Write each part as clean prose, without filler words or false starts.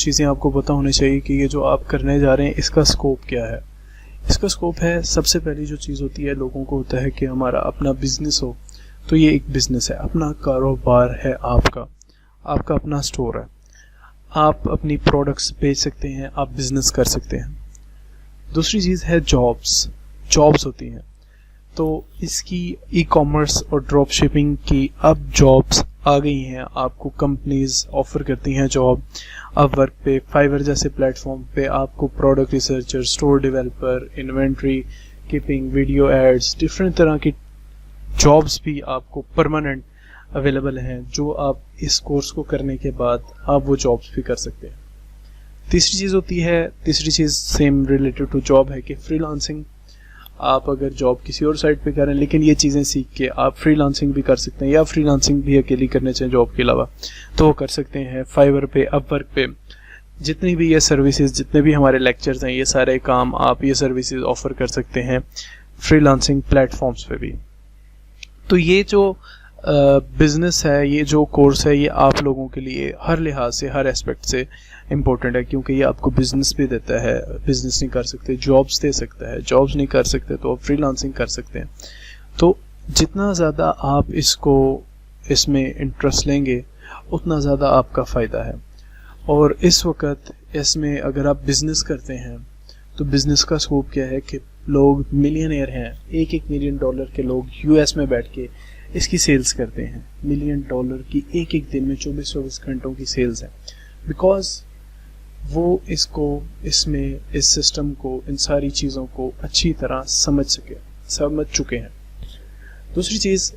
कुछ चीज़ें आपको पता होनी चाहिए कि ये जो आप करने जा रहे हैं इसका स्कोप क्या है। इसका स्कोप है, सबसे पहली जो चीज़ होती है, लोगों को होता है कि हमारा अपना बिजनेस हो। तो ये एक बिजनेस है, अपना कारोबार है, आपका अपना स्टोर है, आप अपनी प्रोडक्ट्स बेच सकते हैं, आप बिजनेस कर सकते हैं। दूसरी चीज़ है जॉब्स होती हैं। तो इसकी ई कॉमर्स और ड्रॉप शिपिंग की अब जॉब्स आ गई हैं, आपको कंपनीज ऑफर करती हैं जॉब। अब वर्क पे, फाइवर जैसे प्लेटफॉर्म पे आपको product researcher, store developer, inventory keeping, video ads, different तरह की जॉब्स भी आपको परमानेंट अवेलेबल हैं, जो आप इस कोर्स को करने के बाद आप वो जॉब्स भी कर सकते हैं। तीसरी चीज़ सेम रिलेटेड टू जॉब है कि फ्रीलांसिंग। आप अगर जॉब किसी और साइट पे करें, लेकिन ये चीज़ें सीख के आप फ्रीलांसिंग भी कर सकते हैं, या फ्रीलांसिंग भी अकेली करने चाहिए जॉब के अलावा तो वो कर सकते हैं। फाइवर पे, अपवर्क पे, जितनी भी ये सर्विसेज, जितने भी हमारे लेक्चर्स हैं, ये सारे काम आप ये सर्विसेज ऑफर कर सकते हैं फ्रीलांसिंग प्लेटफॉर्म्स पे भी। तो ये जो बिज़नेस है, ये जो कोर्स है, ये आप लोगों के लिए हर लिहाज से, हर एस्पेक्ट से इम्पोर्टेंट है, क्योंकि ये आपको बिज़नेस भी देता है। बिज़नेस नहीं कर सकते, जॉब्स दे सकता है, जॉब्स नहीं कर सकते तो आप फ्रीलांसिंग कर सकते हैं। तो जितना ज़्यादा आप इसमें इंटरेस्ट लेंगे, उतना ज़्यादा आपका फ़ायदा है। और इस वक्त इसमें अगर आप बिज़नेस करते हैं तो बिज़नेस का स्कोप क्या है कि लोग मिलियनेयर हैं, $1 मिलियन के लोग यूएस में बैठ के इसकी सेल्स करते हैं। $1 मिलियन की एक दिन में 24 घंटों की सेल्स है, बिकॉज वो इस सिस्टम को, इन सारी चीज़ों को अच्छी तरह समझ चुके हैं। दूसरी चीज़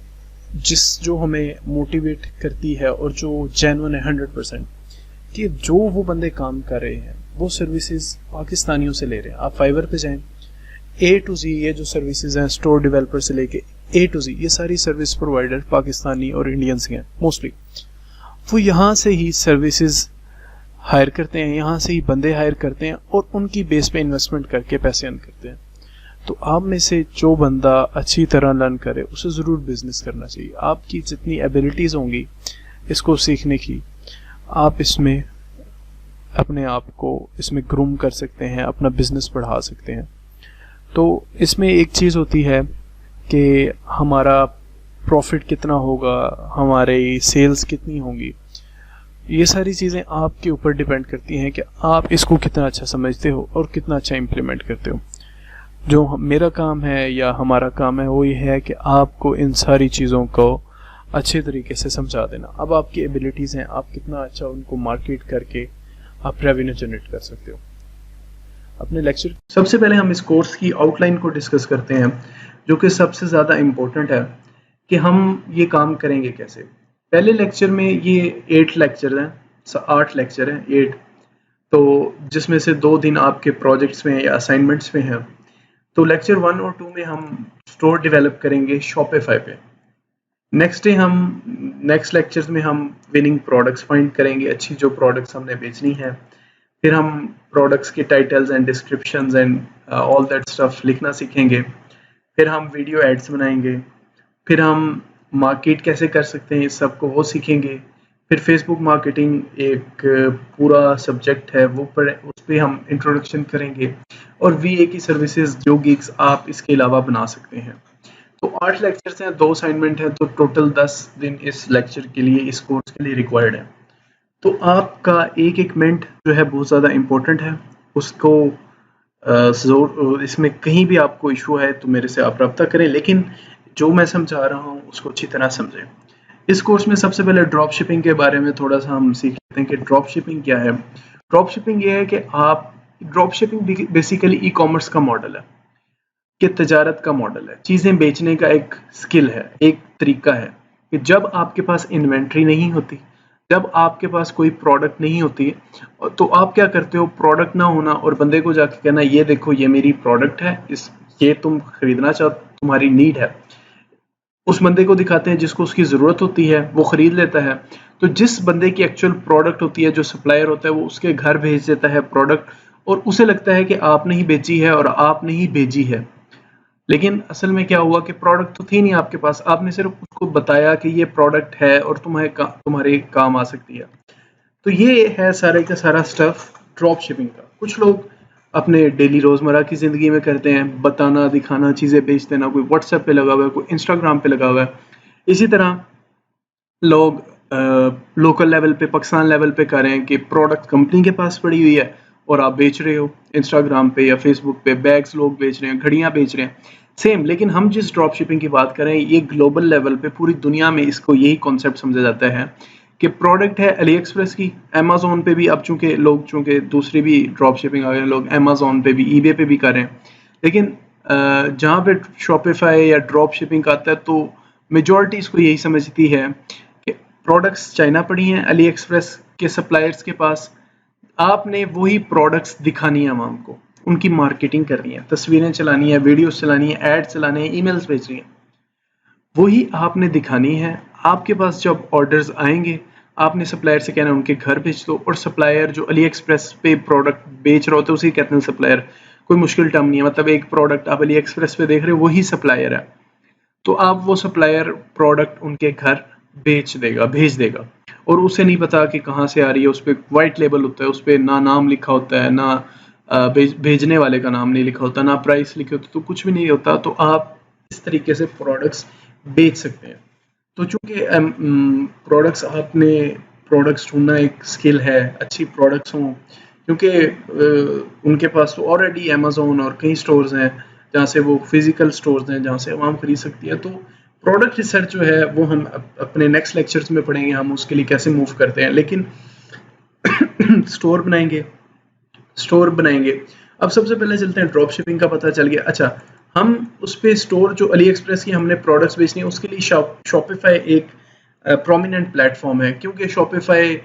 जो हमें मोटिवेट करती है और जो जेन्युइन है 100%, कि जो वो बंदे काम कर रहे हैं वो सर्विसेज पाकिस्तानियों से ले रहे हैं। आप फाइवर पे जाएं, A to Z ये जो सर्विसेज हैं, स्टोर डेवलपर से लेके A to Z, ये सारी सर्विस प्रोवाइडर पाकिस्तानी और इंडियंस हैं मोस्टली। वो यहाँ से ही सर्विसेज हायर करते हैं, यहाँ से ही बंदे हायर करते हैं और उनकी बेस पे इन्वेस्टमेंट करके पैसे अर्न करते हैं। तो आप में से जो बंदा अच्छी तरह लर्न करे, उसे ज़रूर बिजनेस करना चाहिए। आपकी जितनी एबिलिटीज़ होंगी इसको सीखने की, आप इसमें अपने आप को इसमें ग्रूम कर सकते हैं, अपना बिजनेस बढ़ा सकते हैं। तो इसमें एक चीज़ होती है कि हमारा प्रॉफिट कितना होगा, हमारी सेल्स कितनी होंगी, ये सारी चीज़ें आपके ऊपर डिपेंड करती हैं कि आप इसको कितना अच्छा समझते हो और कितना अच्छा इम्प्लीमेंट करते हो। जो मेरा काम है या हमारा काम है वो ये है कि आपको इन सारी चीज़ों को अच्छे तरीके से समझा देना। अब आपकी एबिलिटीज़ हैं, आप कितना अच्छा उनको मार्केट करके आप रेवेन्यू जनरेट कर सकते हो अपने लेक्चर। सबसे पहले हम इस कोर्स की आउटलाइन को डिस्कस करते हैं, जो कि सबसे ज़्यादा इम्पोर्टेंट है कि हम ये काम करेंगे कैसे। पहले लेक्चर में ये 8 लेक्चर हैं, 8 लेक्चर हैं 8, तो जिसमें से 2 दिन आपके प्रोजेक्ट्स में या असाइनमेंट्स में हैं। तो लेक्चर 1 और 2 में हम स्टोर डेवलप करेंगे शॉपिफाई पे। नेक्स्ट लेक्चर्स में हम विनिंग प्रोडक्ट्स फाइंड करेंगे, अच्छी जो प्रोडक्ट्स हमने बेचनी है। फिर हम प्रोडक्ट्स के titles and descriptions and all that stuff लिखना सीखेंगे। फिर हम वीडियो एड्स बनाएंगे। फिर हम मार्केट कैसे कर सकते हैं, इस सब को वो सीखेंगे। फिर फेसबुक मार्केटिंग एक पूरा सब्जेक्ट है, उस पर हम इंट्रोडक्शन करेंगे। और VA की सर्विसेज जो गिग्स आप इसके अलावा बना सकते हैं। तो 8 लेक्चर्स हैं, 2 असाइनमेंट हैं, तो टोटल 10 दिन इस लेक्चर के लिए, इस कोर्स के लिए रिक्वायर्ड है। तो आपका एक मिनट जो है बहुत ज़्यादा इम्पोर्टेंट है, उसको इसमें कहीं भी आपको इशू है तो मेरे से आप रब्ता करें, लेकिन जो मैं समझा रहा हूँ उसको अच्छी तरह समझें। इस कोर्स में सबसे पहले ड्रॉप शिपिंग के बारे में थोड़ा सा हम सीख लेते हैं कि ड्रॉप शिपिंग क्या है। ड्रॉप शिपिंग ये है कि drop shipping basically e commerce का मॉडल है, कि तजारत का मॉडल है, चीज़ें बेचने का एक स्किल है, एक तरीका है कि जब आपके पास इन्वेंट्री नहीं होती, जब आपके पास कोई प्रोडक्ट नहीं होती, तो आप क्या करते हो, प्रोडक्ट ना होना और बंदे को जाके कहना ये देखो ये मेरी प्रोडक्ट है, ये तुम खरीदना चाहते, तुम्हारी नीड है। उस बंदे को दिखाते हैं, जिसको उसकी ज़रूरत होती है वो ख़रीद लेता है। तो जिस बंदे की एक्चुअल प्रोडक्ट होती है, जो सप्लायर होता है, वो उसके घर भेज देता है प्रोडक्ट, और उसे लगता है कि आपने ही बेची है और आपने ही भेजी है। लेकिन असल में क्या हुआ कि प्रोडक्ट तो थी नहीं आपके पास, आपने सिर्फ उसको बताया कि ये प्रोडक्ट है और तुम्हारे काम आ सकती है। तो ये है सारे का सारा स्टफ ड्रॉप शिपिंग का। कुछ लोग अपने डेली रोज़मर्रा की ज़िंदगी में करते हैं, बताना दिखाना, चीज़ें बेच देना, कोई व्हाट्सएप पे लगा हुआ है, कोई इंस्टाग्राम पे लगा हुआ है। इसी तरह लोग लोकल लेवल पे, पाकिस्तान लेवल पे कर रहे हैं कि प्रोडक्ट कंपनी के पास पड़ी हुई है और आप बेच रहे हो इंस्टाग्राम पे या फेसबुक पे, बैग्स लोग बेच रहे हैं, घड़ियां बेच रहे हैं, सेम। लेकिन हम जिस ड्रॉप शिपिंग की बात करें, ये ग्लोबल लेवल पे पूरी दुनिया में इसको यही कॉन्सेप्ट समझा जाता है कि प्रोडक्ट है अली एक्सप्रेस की, अमेजोन पे भी अब चूंकि दूसरी भी ड्रॉप शिपिंग आ गए, लोग अमेजोन पे भी, ईबे पे भी कर रहे हैं। लेकिन जहाँ पे शॉपिफाई या ड्रॉप शिपिंग आता है तो मेजॉरिटी इसको यही समझती है कि प्रोडक्ट्स चाइना पड़ी हैं अली एक्सप्रेस के सप्लायर्स के पास, आपने वही प्रोडक्ट्स दिखानी है आवाम को, उनकी मार्केटिंग करनी है, तस्वीरें चलानी है, वीडियोस चलानी है, एड चलाने हैं, ईमेल्स भेजनी है, वही आपने दिखानी है। आपके पास जब ऑर्डर्स आएंगे, आपने सप्लायर से कहना है उनके घर भेज दो, और सप्लायर जो अली एक्सप्रेस पे प्रोडक्ट बेच रहा होता है उसी कहते हैं सप्लायर। कोई मुश्किल टर्म नहीं है, मतलब एक प्रोडक्ट आप अली एक्सप्रेस पे देख रहे हो वही सप्लायर है, तो आप वो सप्लायर प्रोडक्ट उनके घर भेज देगा, और उसे नहीं पता कि कहाँ से आ रही है। उस पर वाइट लेबल होता है, उस पर ना नाम लिखा होता है, ना भेजने वाले का नाम नहीं लिखा होता, ना प्राइस लिखी होती, तो कुछ भी नहीं होता। तो आप इस तरीके से प्रोडक्ट्स बेच सकते हैं। तो चूंकि प्रोडक्ट्स ढूंढना एक स्किल है, अच्छी प्रोडक्ट्स हों, क्योंकि उनके पास तो ऑलरेडी अमेजोन और कई स्टोर्स हैं जहाँ से वो फिजिकल स्टोर्स हैं जहाँ से आवाम खरीद सकती है। तो प्रोडक्ट रिसर्च जो है वो हम अपने नेक्स्ट लेक्चर्स में पढ़ेंगे, हम उसके लिए कैसे मूव करते हैं। लेकिन स्टोर बनाएंगे। अब सबसे पहले चलते हैं, ड्रॉप शिपिंग का पता चल गया। अच्छा, हम उस पे स्टोर जो अली एक्सप्रेस की हमने प्रोडक्ट्स बेचनी है उसके लिए शॉपिफाई एक प्रोमिनेंट प्लेटफॉर्म है, क्योंकि शॉपिफाई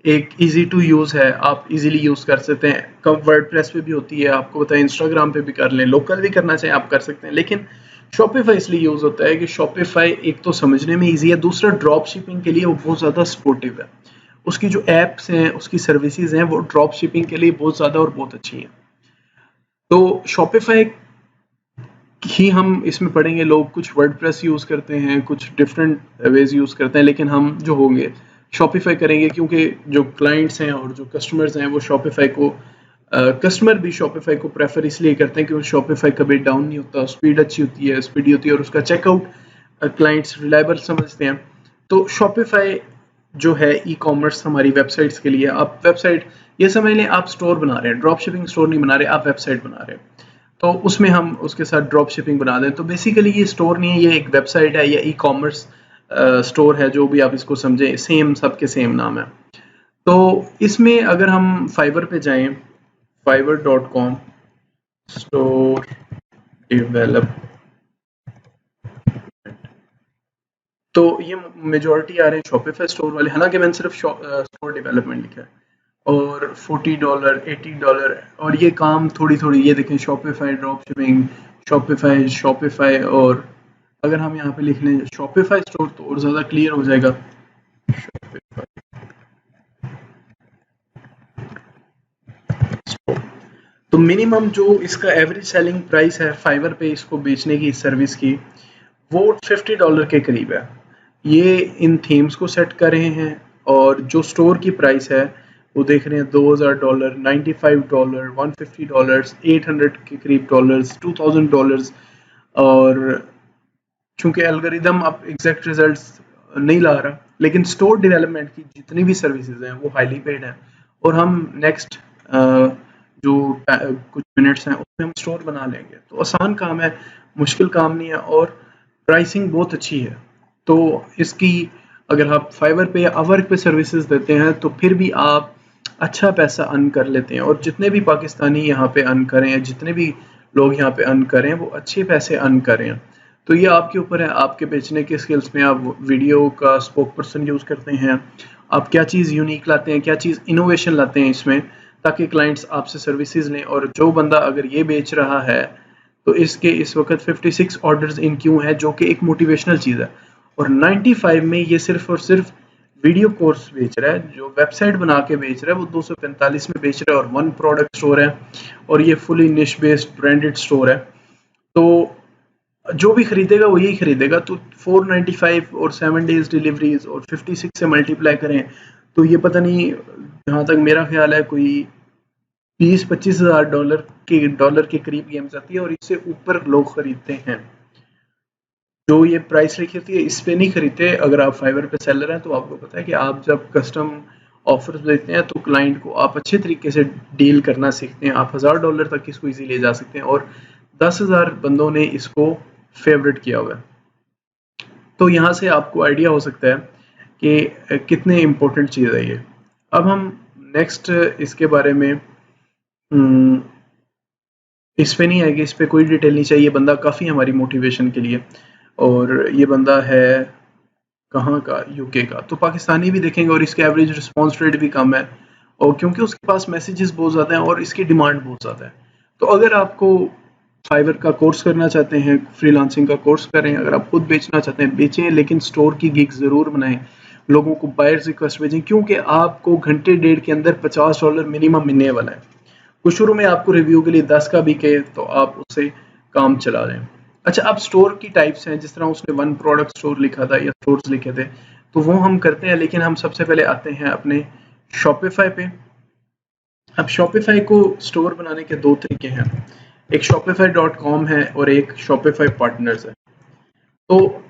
एक इजी टू यूज़ है, आप इजीली यूज़ कर सकते हैं। कब वर्डप्रेस पे भी होती है, आपको पता है, इंस्टाग्राम पे भी कर लें, लोकल भी करना चाहें आप कर सकते हैं। लेकिन शॉपिफाई इसलिए यूज़ होता है कि शॉपिफाई एक तो समझने में ईजी है, दूसरा ड्रॉप शिपिंग के लिए वो बहुत ज़्यादा सपोर्टिव है। उसकी जो एप्स हैं, उसकी सर्विसेज हैं, वो ड्रॉप शिपिंग के लिए बहुत ज़्यादा और बहुत अच्छी हैं। तो शॉपिफाई ही हम इसमें पढ़ेंगे। लोग कुछ वर्डप्रेस यूज़ करते हैं, कुछ डिफरेंट वेज यूज़ करते हैं, लेकिन हम जो होंगे शॉपिफाई करेंगे, क्योंकि जो क्लाइंट्स हैं और जो कस्टमर्स हैं वो कस्टमर भी शॉपिफाई को प्रेफर इसलिए करते हैं कि वो शॉपिफाई कभी डाउन नहीं होता, स्पीड अच्छी होती है, स्पीडी होती है, और उसका चेकआउट क्लाइंट्स रिलायबल समझते हैं। तो शॉपिफाई जो है ई कॉमर्स हमारी वेबसाइट्स के लिए, आप वेबसाइट ये समझ लें आप स्टोर बना रहे हैं, ड्रॉप शिपिंग स्टोर नहीं बना रहे, आप वेबसाइट बना रहे हैं, तो उसमें हम उसके साथ ड्रॉप शिपिंग बना दें। तो बेसिकली ये स्टोर नहीं है, ये एक वेबसाइट है या ई कॉमर्स स्टोर है, जो भी आप इसको समझें, सेम सबके सेम नाम है। तो इसमें अगर हम फाइवर पे जाएं, fiverr.com स्टोर डेवलप, तो ये मेजॉरिटी आ रहे हैं शॉपिफाई स्टोर वाले, हालांकि मैंने सिर्फ स्टोर डेवलपमेंट लिखा है, और $40 $80, और ये काम थोड़ी थोड़ी, ये देखें शॉपिफाई ड्रॉप शिपिंग, शॉपिफाई, और अगर हम यहाँ पे लिख लें शॉपिफाई स्टोर तो और ज़्यादा क्लियर हो जाएगा। तो मिनिमम जो इसका एवरेज सेलिंग प्राइस है फाइवर पे इसको बेचने की, इस सर्विस की, वो $50 के करीब है। ये इन थीम्स को सेट कर रहे हैं, और जो स्टोर की प्राइस है वो देख रहे हैं $2000, $95, $150, $800 के करीब डॉलर्स, $2000। और चूंकि एल्गोरिदम अब एग्जैक्ट रिजल्ट्स नहीं ला रहा, लेकिन स्टोर डेवलपमेंट की जितनी भी सर्विसेज हैं वो हाईली पेड हैं, और हम नेक्स्ट जो कुछ मिनट्स हैं उसमें हम स्टोर बना लेंगे। तो आसान काम है, मुश्किल काम नहीं है, और प्राइसिंग बहुत अच्छी है। तो इसकी अगर आप फाइवर पे या अपवर्क पे सर्विसेज देते हैं तो फिर भी आप अच्छा पैसा अर्न कर लेते हैं, और जितने भी पाकिस्तानी यहाँ पे अर्न करें, जितने भी लोग यहाँ पे अर्न करें, वो अच्छे पैसे अर्न करें। तो ये आपके ऊपर है, आपके बेचने के स्किल्स में आप वीडियो का स्पोक पर्सन यूज़ करते हैं, आप क्या चीज़ यूनिक लाते हैं, क्या चीज़ इनोवेशन लाते हैं इसमें, ताकि क्लाइंट्स आपसे सर्विसेज लें। और जो बंदा अगर ये बेच रहा है तो इसके इस वक्त 56 ऑर्डर्स इन क्यों है, जो कि एक मोटिवेशनल चीज़ है, और 95 में ये सिर्फ और सिर्फ वीडियो कोर्स बेच रहा है। जो वेबसाइट बना के बेच रहा है वो 245 में बेच रहा है, और 1 प्रोडक्ट स्टोर है, और ये फुली निश बेस्ड ब्रांडेड स्टोर है। तो जो भी खरीदेगा वो यही खरीदेगा। तो 495 और 7 डेज डिलीवरीज और 56 से मल्टीप्लाई करें तो ये पता नहीं, जहाँ तक मेरा ख्याल है कोई 20-25 हज़ार डॉलर के करीब गेम आती है और इससे ऊपर लोग खरीदते हैं। जो ये प्राइस लिखी होती है इस पे नहीं खरीदते। अगर आप फाइवर पे सेलर हैं तो आपको पता है कि आप जब कस्टम ऑफर्स देते हैं तो क्लाइंट को आप अच्छे तरीके से डील करना सीखते हैं। आप $1000 तक इसको इजी ले जा सकते हैं और 10,000 बंदों ने इसको फेवरेट किया हुआ है। तो यहाँ से आपको आइडिया हो सकता है कि कितने इम्पोर्टेंट चीज़ है ये। अब हम नेक्स्ट इसके बारे में इस पे नहीं आएगी, इस पे कोई डिटेल नहीं चाहिए। बंदा काफ़ी हमारी मोटिवेशन के लिए, और ये बंदा है कहाँ का, यूके का। तो पाकिस्तानी भी देखेंगे और इसके एवरेज रिस्पॉन्स रेट भी कम है, और क्योंकि उसके पास मैसेजेस बहुत ज़्यादा हैं और इसकी डिमांड बहुत ज़्यादा है। तो अगर आपको फाइवर का कोर्स करना चाहते हैं, फ्रीलांसिंग का कोर्स करें। अगर आप खुद बेचना चाहते हैं बेचें, लेकिन स्टोर की गिग ज़रूर बनाएं, लोगों को बायर्स रिक्वेस्ट भेजें, क्योंकि आपको घंटे डेढ़ के अंदर $50 मिनिमम मिलने वाला है। कुछ शुरू में आपको रिव्यू के लिए 10 का भी कहे तो आप उससे काम चला लें। अच्छा, अब स्टोर की टाइप्स हैं, जिस तरह उसने वन प्रोडक्ट स्टोर लिखा था या स्टोर्स लिखे थे, तो वो हम करते हैं। लेकिन हम सबसे पहले आते हैं अपने शॉपिफाई पे। अब शॉपिफाई को स्टोर बनाने के दो तरीके हैं, एक shopify.com है और एक Shopify पार्टनर्स है। तो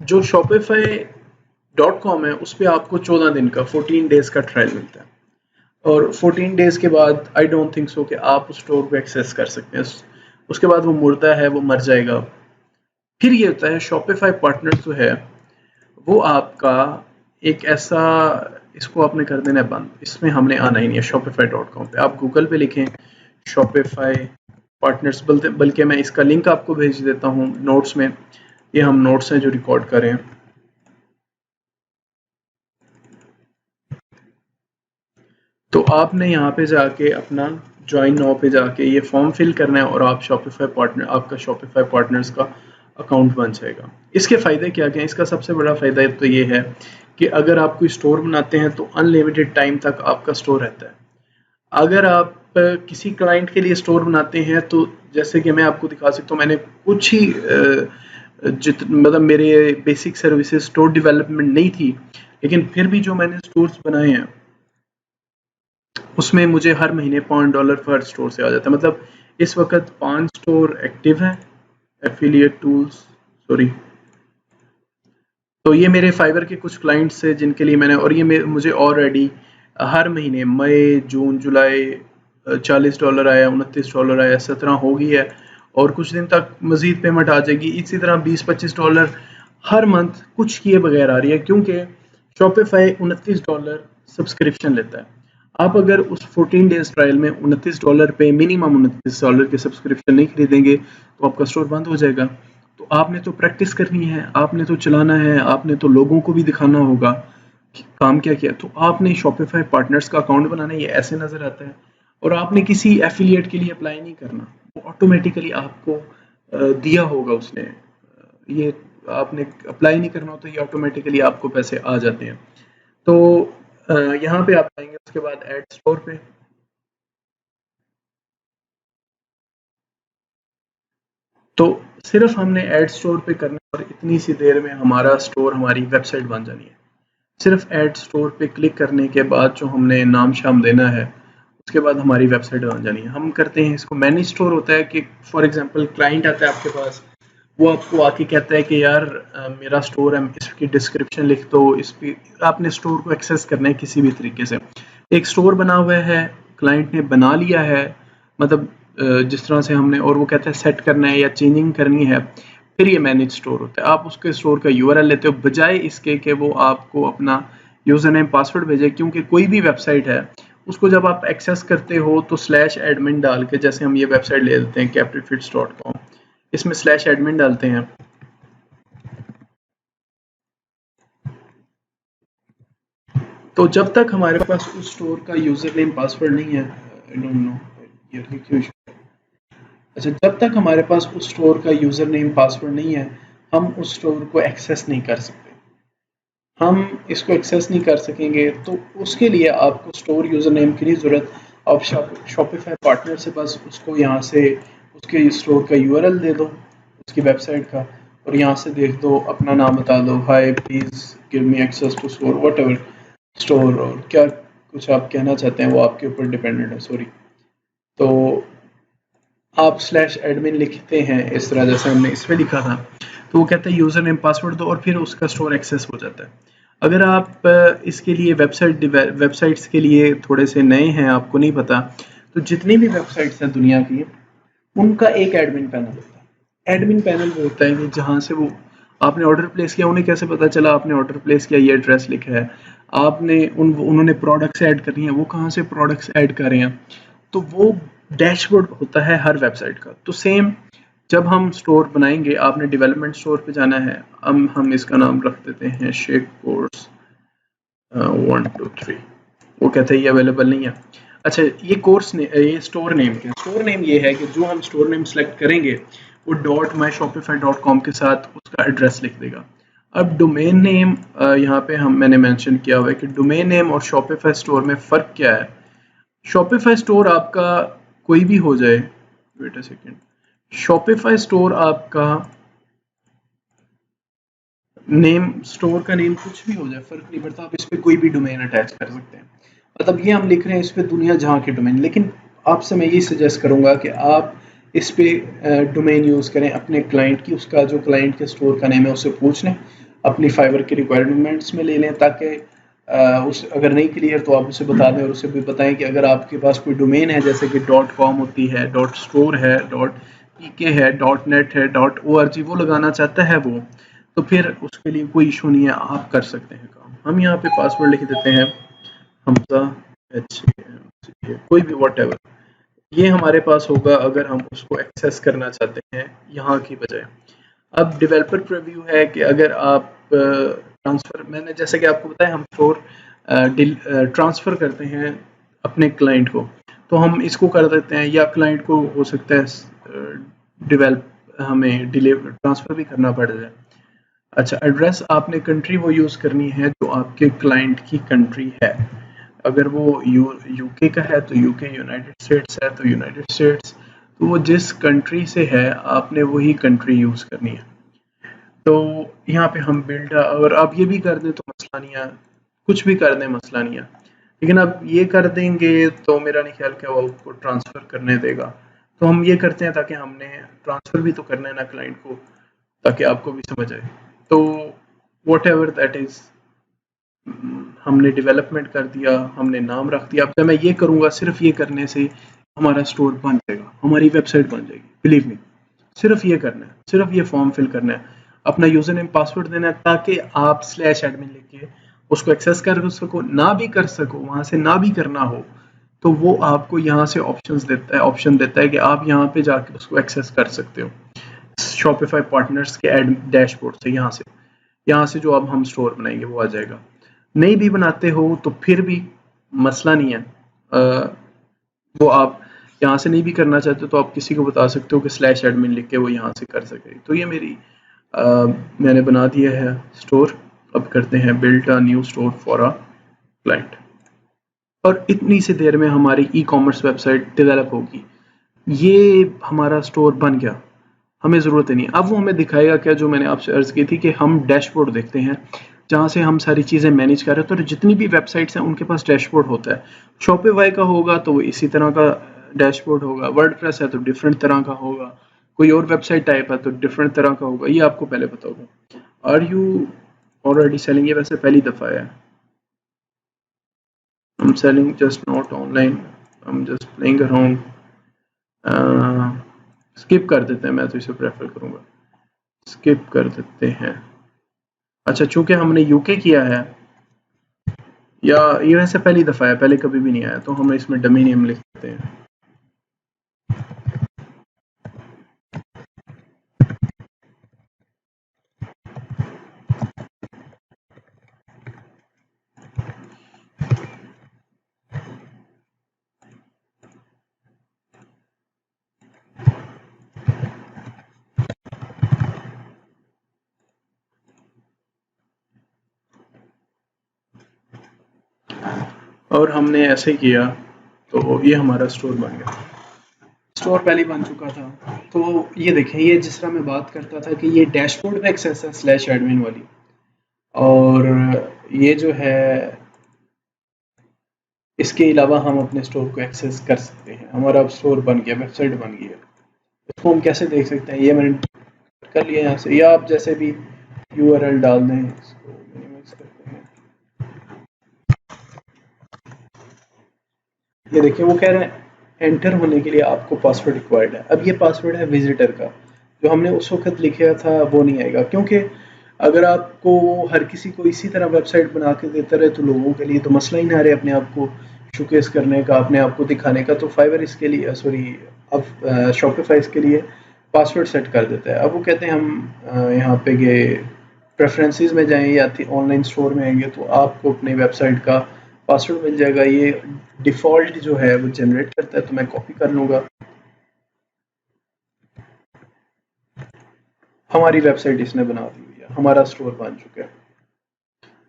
जो shopify.com है उस पर आपको 14 दिन का 14 डेज का ट्रायल मिलता है, और 14 डेज के बाद आई डोंट थिंक सो कि आप उस स्टोर को एक्सेस कर सकते हैं। उसके बाद वो मुर्दा है, वो मर जाएगा। फिर ये होता है Shopify पार्टनर्स जो है वो आपका एक ऐसा, इसको आपने कर देना है बंद, इसमें हमने आना ही नहीं है। shopify.com पे आप गूगल पे लिखें Shopify पार्टनर्स, बल्कि मैं इसका लिंक आपको भेज देता हूँ नोट्स में। ये हम नोट्स हैं जो रिकॉर्ड करें। तो आपने यहाँ पे जाके अपना ज्वाइन नाउ पे जाके ये फॉर्म फिल करना है और आप आपका शॉपिफाई पार्टनर्स का अकाउंट बन जाएगा। इसके फ़ायदे क्या क्या हैं? इसका सबसे बड़ा फ़ायदा तो ये है कि अगर आप कोई स्टोर बनाते हैं तो अनलिमिटेड टाइम तक आपका स्टोर रहता है। अगर आप किसी क्लाइंट के लिए स्टोर बनाते हैं तो जैसे कि मैं आपको दिखा सकता हूँ, मैंने कुछ ही मतलब मेरे बेसिक सर्विसेज स्टोर डेवलपमेंट नहीं थी, लेकिन फिर भी जो मैंने स्टोर्स बनाए हैं उसमें मुझे हर महीने $5 पर स्टोर से आ जाता है। मतलब इस वक्त 5 स्टोर एक्टिव हैं, एफिलिएट टूल्स, सॉरी। तो ये मेरे फाइवर के कुछ क्लाइंट्स हैं जिनके लिए मैंने, और ये मुझे ऑलरेडी हर महीने मई जून जुलाई $40 आया, $29 आया, 17 हो गई है, और कुछ दिन तक मज़ीद पेमेंट आ जाएगी। इसी तरह $20-25 हर मंथ कुछ किए बगैर आ रही है, क्योंकि शॉपिफाई $29 सब्सक्रिप्शन लेता है। आप अगर उस 14 डेज ट्रायल में $29 पे मिनिमम $29 के सब्सक्रिप्शन नहीं खरीदेंगे तो आपका स्टोर बंद हो जाएगा। तो आपने तो प्रैक्टिस करनी है, आपने तो चलाना है, आपने तो लोगों को भी दिखाना होगा कि काम क्या किया। तो आपने शॉपिफाई पार्टनर्स का अकाउंट बनाना है, ये ऐसे नज़र आता है। और आपने किसी एफिलिएट के लिए अप्लाई नहीं करना, वो ऑटोमेटिकली आपको दिया होगा उसने। ये आपने अप्लाई नहीं करना होता, ये ऑटोमेटिकली आपको पैसे आ जाते हैं। तो यहाँ पे आप आएंगे, उसके बाद ऐड स्टोर पे। तो सिर्फ हमने ऐड स्टोर पे करना और इतनी सी देर में हमारा स्टोर, हमारी वेबसाइट बन जानी है। सिर्फ ऐड स्टोर पे क्लिक करने के बाद जो हमने नाम शाम देना है, उसके बाद हमारी वेबसाइट बन जानी है। हम करते हैं इसको मैनेज स्टोर। होता है कि फॉर एग्जांपल क्लाइंट आता है आपके पास, वो आपको आके कहता है कि यार मेरा स्टोर है, इसकी डिस्क्रिप्शन लिख दो, इस पे आपने स्टोर को एक्सेस करना है किसी भी तरीके से। एक स्टोर बना हुआ है, क्लाइंट ने बना लिया है, मतलब जिस तरह से हमने, और वो कहता है सेट करना है या चेंजिंग करनी है, फिर ये मैनेज स्टोर होता है। आप उसके स्टोर का यूआरएल लेते हो, बजाय इसके कि वो आपको अपना यूज़र नेम पासवर्ड भेजे, क्योंकि कोई भी वेबसाइट है उसको जब आप एक्सेस करते हो तो /admin डाल के, जैसे हम ये वेबसाइट ले लेते हैं caprifits.com, इसमें /admin डालते हैं, तो जब तक हमारे पास उस स्टोर का यूज़र नेम पासवर्ड नहीं है, आई डोंट नो ये क्यों, अच्छा, जब तक हमारे पास उस स्टोर का यूज़र नेम पासवर्ड नहीं है, हम उस स्टोर को एक्सेस नहीं कर सकते। हम इसको एक्सेस नहीं कर सकेंगे तो उसके लिए आपको स्टोर यूज़र नेम की नहीं ज़रूरत। आप शॉपिफाई पार्टनर से बस उसको यहाँ से उसके स्टोर का यूआरएल दे दो, उसकी वेबसाइट का, और यहाँ से देख दो, अपना नाम बता दो, hi please give me access to store whatever. Store, और क्या कुछ आप कहना चाहते हैं वो आपके ऊपर डिपेंडेंट है। सॉरी, तो आप स्लैश एडमिन लिखते हैं इस तरह जैसे हमने इसमें लिखा था, तो वो कहता है यूज़र नेम पासवर्ड दो और फिर उसका स्टोर एक्सेस हो जाता है। अगर आप इसके लिए वेबसाइट्स के लिए थोड़े से नए हैं, आपको नहीं पता, तो जितनी भी वेबसाइट्स हैं दुनिया की, उनका एक एडमिन पैनल होता है। एडमिन पैनल वो होता है कि जहाँ से वो आपने ऑर्डर प्लेस किया, उन्हें कैसे पता चला आपने ऑर्डर प्लेस किया, ये एड्रेस लिखा है, आपने उन्होंने प्रोडक्ट्स ऐड करनी है, वो कहाँ से प्रोडक्ट्स ऐड कर रहे हैं, तो वो डैशबोर्ड होता है हर वेबसाइट का। तो सेम जब हम स्टोर बनाएंगे, आपने डेवलपमेंट स्टोर पे जाना है। हम इसका नाम रख देते हैं शेक कोर्स 1 2 3। वो कहते हैं ये अवेलेबल नहीं है। अच्छा, ये कोर्स ने ये स्टोर नेम क्या, स्टोर नेम ये है कि जो हम स्टोर नेम सेलेक्ट करेंगे वो .myshopify.com के साथ उसका एड्रेस लिख देगा। अब डोमेन नेम यहाँ पे मैंने मेंशन किया हुआ है कि डोमेन नेम और शॉपिफाई स्टोर में फ़र्क क्या है। शॉपिफाई स्टोर आपका कोई भी हो जाए, wait a second, Shopify store आपका नेम, स्टोर का नेम कुछ भी हो जाए, फर्क नहीं पड़ता, आप इस पर कोई भी डोमेन अटैच कर सकते हैं। मतलब ये हम लिख रहे हैं इस पर दुनिया जहाँ के डोमेन, लेकिन आपसे मैं ये सजेस्ट करूँगा कि आप इस पे डोमेन यूज़ करें अपने क्लाइंट की, उसका जो क्लाइंट के स्टोर का नेम है उससे पूछ लें, अपनी फाइवर की रिक्वायरमेंट्स में ले लें, ताकि उस अगर नहीं क्लियर तो आप उसे बता दें, और उसे भी बताएं कि अगर आपके पास कोई डोमेन है जैसे कि .com होती है, .store है, .pk है, .net है, .org, वो लगाना चाहता है वो, तो फिर उसके लिए कोई इशू नहीं है, आप कर सकते हैं काम। हम यहाँ पे पासवर्ड लिख देते हैं हमजा कोई भी वॉट, ये हमारे पास होगा अगर हम उसको एक्सेस करना चाहते हैं यहाँ की बजाय। अब डेवलपर प्रीव्यू है कि अगर आप ट्रांसफ़र, मैंने जैसे कि आपको बताया हम स्टोर ट्रांसफ़र करते हैं अपने क्लाइंट को, तो हम इसको कर देते हैं, या क्लाइंट को हो सकता है हमें ट्रांसफ़र भी करना पड़ जाए। अच्छा, एड्रेस आपने कंट्री वो यूज़ करनी है जो आपके क्लाइंट की कंट्री है। अगर वो यूके का है तो यूके, यूनाइटेड स्टेट्स है तो यूनाइटेड स्टेट्स, तो वो जिस कंट्री से है आपने वही कंट्री यूज़ करनी है। तो यहाँ पे हम बिल्ड, और अब ये भी कर दें तो मसला नहीं है, कुछ भी कर दें मसला नहीं है, लेकिन अब ये कर देंगे तो मेरा नहीं ख्याल कि वो आपको ट्रांसफ़र करने देगा। तो हम ये करते हैं ताकि हमने ट्रांसफ़र भी तो करना है ना क्लाइंट को, ताकि आपको भी समझ आए। तो वॉट एवर दैट इज़, हमने डेवलपमेंट कर दिया, हमने नाम रख दिया। अब जब मैं ये करूँगा, सिर्फ ये करने से हमारा स्टोर बन जाएगा, हमारी वेबसाइट बन जाएगी, बिलीव मी। सिर्फ ये करना है, सिर्फ ये फॉर्म फिल करना है, अपना यूज़र नेम पासवर्ड देना है, ताकि आप स्लैश एडमिन लिख के उसको एक्सेस कर सको, ना भी कर सको, वहाँ से ना भी करना हो, तो वो आपको यहाँ से ऑप्शन देता है कि आप यहाँ पे जाके उसको एक्सेस कर सकते हो शॉपिफाई पार्टनर्स के डैशबोर्ड से। यहाँ से जो अब हम स्टोर बनाएंगे वो आ जाएगा। नहीं भी बनाते हो तो फिर भी मसला नहीं है, वो आप यहाँ से नहीं भी करना चाहते तो आप किसी को बता सकते हो कि स्लैश एडमिन लिख के वो यहाँ से कर सके। तो ये मैंने बना दिया है स्टोर। अब करते हैं build a new store for a client, और इतनी सी देर में हमारी ई कॉमर्स वेबसाइट डेवलप होगी। ये हमारा स्टोर बन गया, हमें ज़रूरत ही नहीं। अब वो हमें दिखाएगा क्या, जो मैंने आपसे अर्ज़ की थी कि हम डैशबोर्ड देखते हैं जहाँ से हम सारी चीज़ें मैनेज कर रहे हैं। तो जितनी भी वेबसाइट्स हैं उनके पास डैशबोर्ड होता है। शॉपिफाई का होगा तो वो इसी तरह का डैशबोर्ड होगा, वर्डप्रेस है तो डिफरेंट तरह का होगा, कोई और वेबसाइट टाइप है तो डिफरेंट तरह का होगा। ये आपको पहले पता होगा। Are you already selling? ये वैसे पहली दफ़ा है। I'm selling just not online, I'm just playing around। Skip कर देते हैं, मैं तो इसे प्रेफर करूँगा, स्किप कर देते हैं। अच्छा, चूंकि हमने यूके किया है, या ये वैसे पहली दफ़ा है, पहले कभी भी नहीं आया, तो हम इसमें डमी नेम लिख देते हैं। और हमने ऐसे किया तो ये हमारा स्टोर बन गया। स्टोर पहले बन चुका था। तो ये देखें, ये जिस तरह मैं बात करता था कि ये डैशबोर्ड में एक्सेस है स्लैश एडमिन वाली, और ये जो है इसके अलावा हम अपने स्टोर को एक्सेस कर सकते हैं। हमारा अब स्टोर बन गया, वेबसाइट बन गई है। इसको हम कैसे देख सकते हैं, ये मैंने कर लिया यहाँ से, या आप जैसे भी URL डाल दें। इसको मिनिमाइज करते हैं। ये देखिए वो कह रहे हैं एंटर होने के लिए आपको पासवर्ड रिक्वायर्ड है। अब ये पासवर्ड है विजिटर का, जो हमने उस वक्त लिखा था वो नहीं आएगा, क्योंकि अगर आपको हर किसी को इसी तरह वेबसाइट बना के देता रहे तो लोगों के लिए तो मसला ही ना रहे अपने आप को शोकेस करने का, अपने आप को दिखाने का। तो फाइवर इसके लिए अब शॉपिफाई इसके लिए पासवर्ड सेट कर देता है। अब वो कहते हैं हम यहाँ पे गए प्रेफरेंसेस में जाएं या ऑनलाइन स्टोर में आएंगे तो आपको अपनी वेबसाइट का पासवर्ड मिल जाएगा। ये डिफ़ॉल्ट जो है वो जनरेट करता है, तो मैं कॉपी कर लूँगा। हमारी वेबसाइट इसने बना दी हुई है, हमारा स्टोर बन चुका है।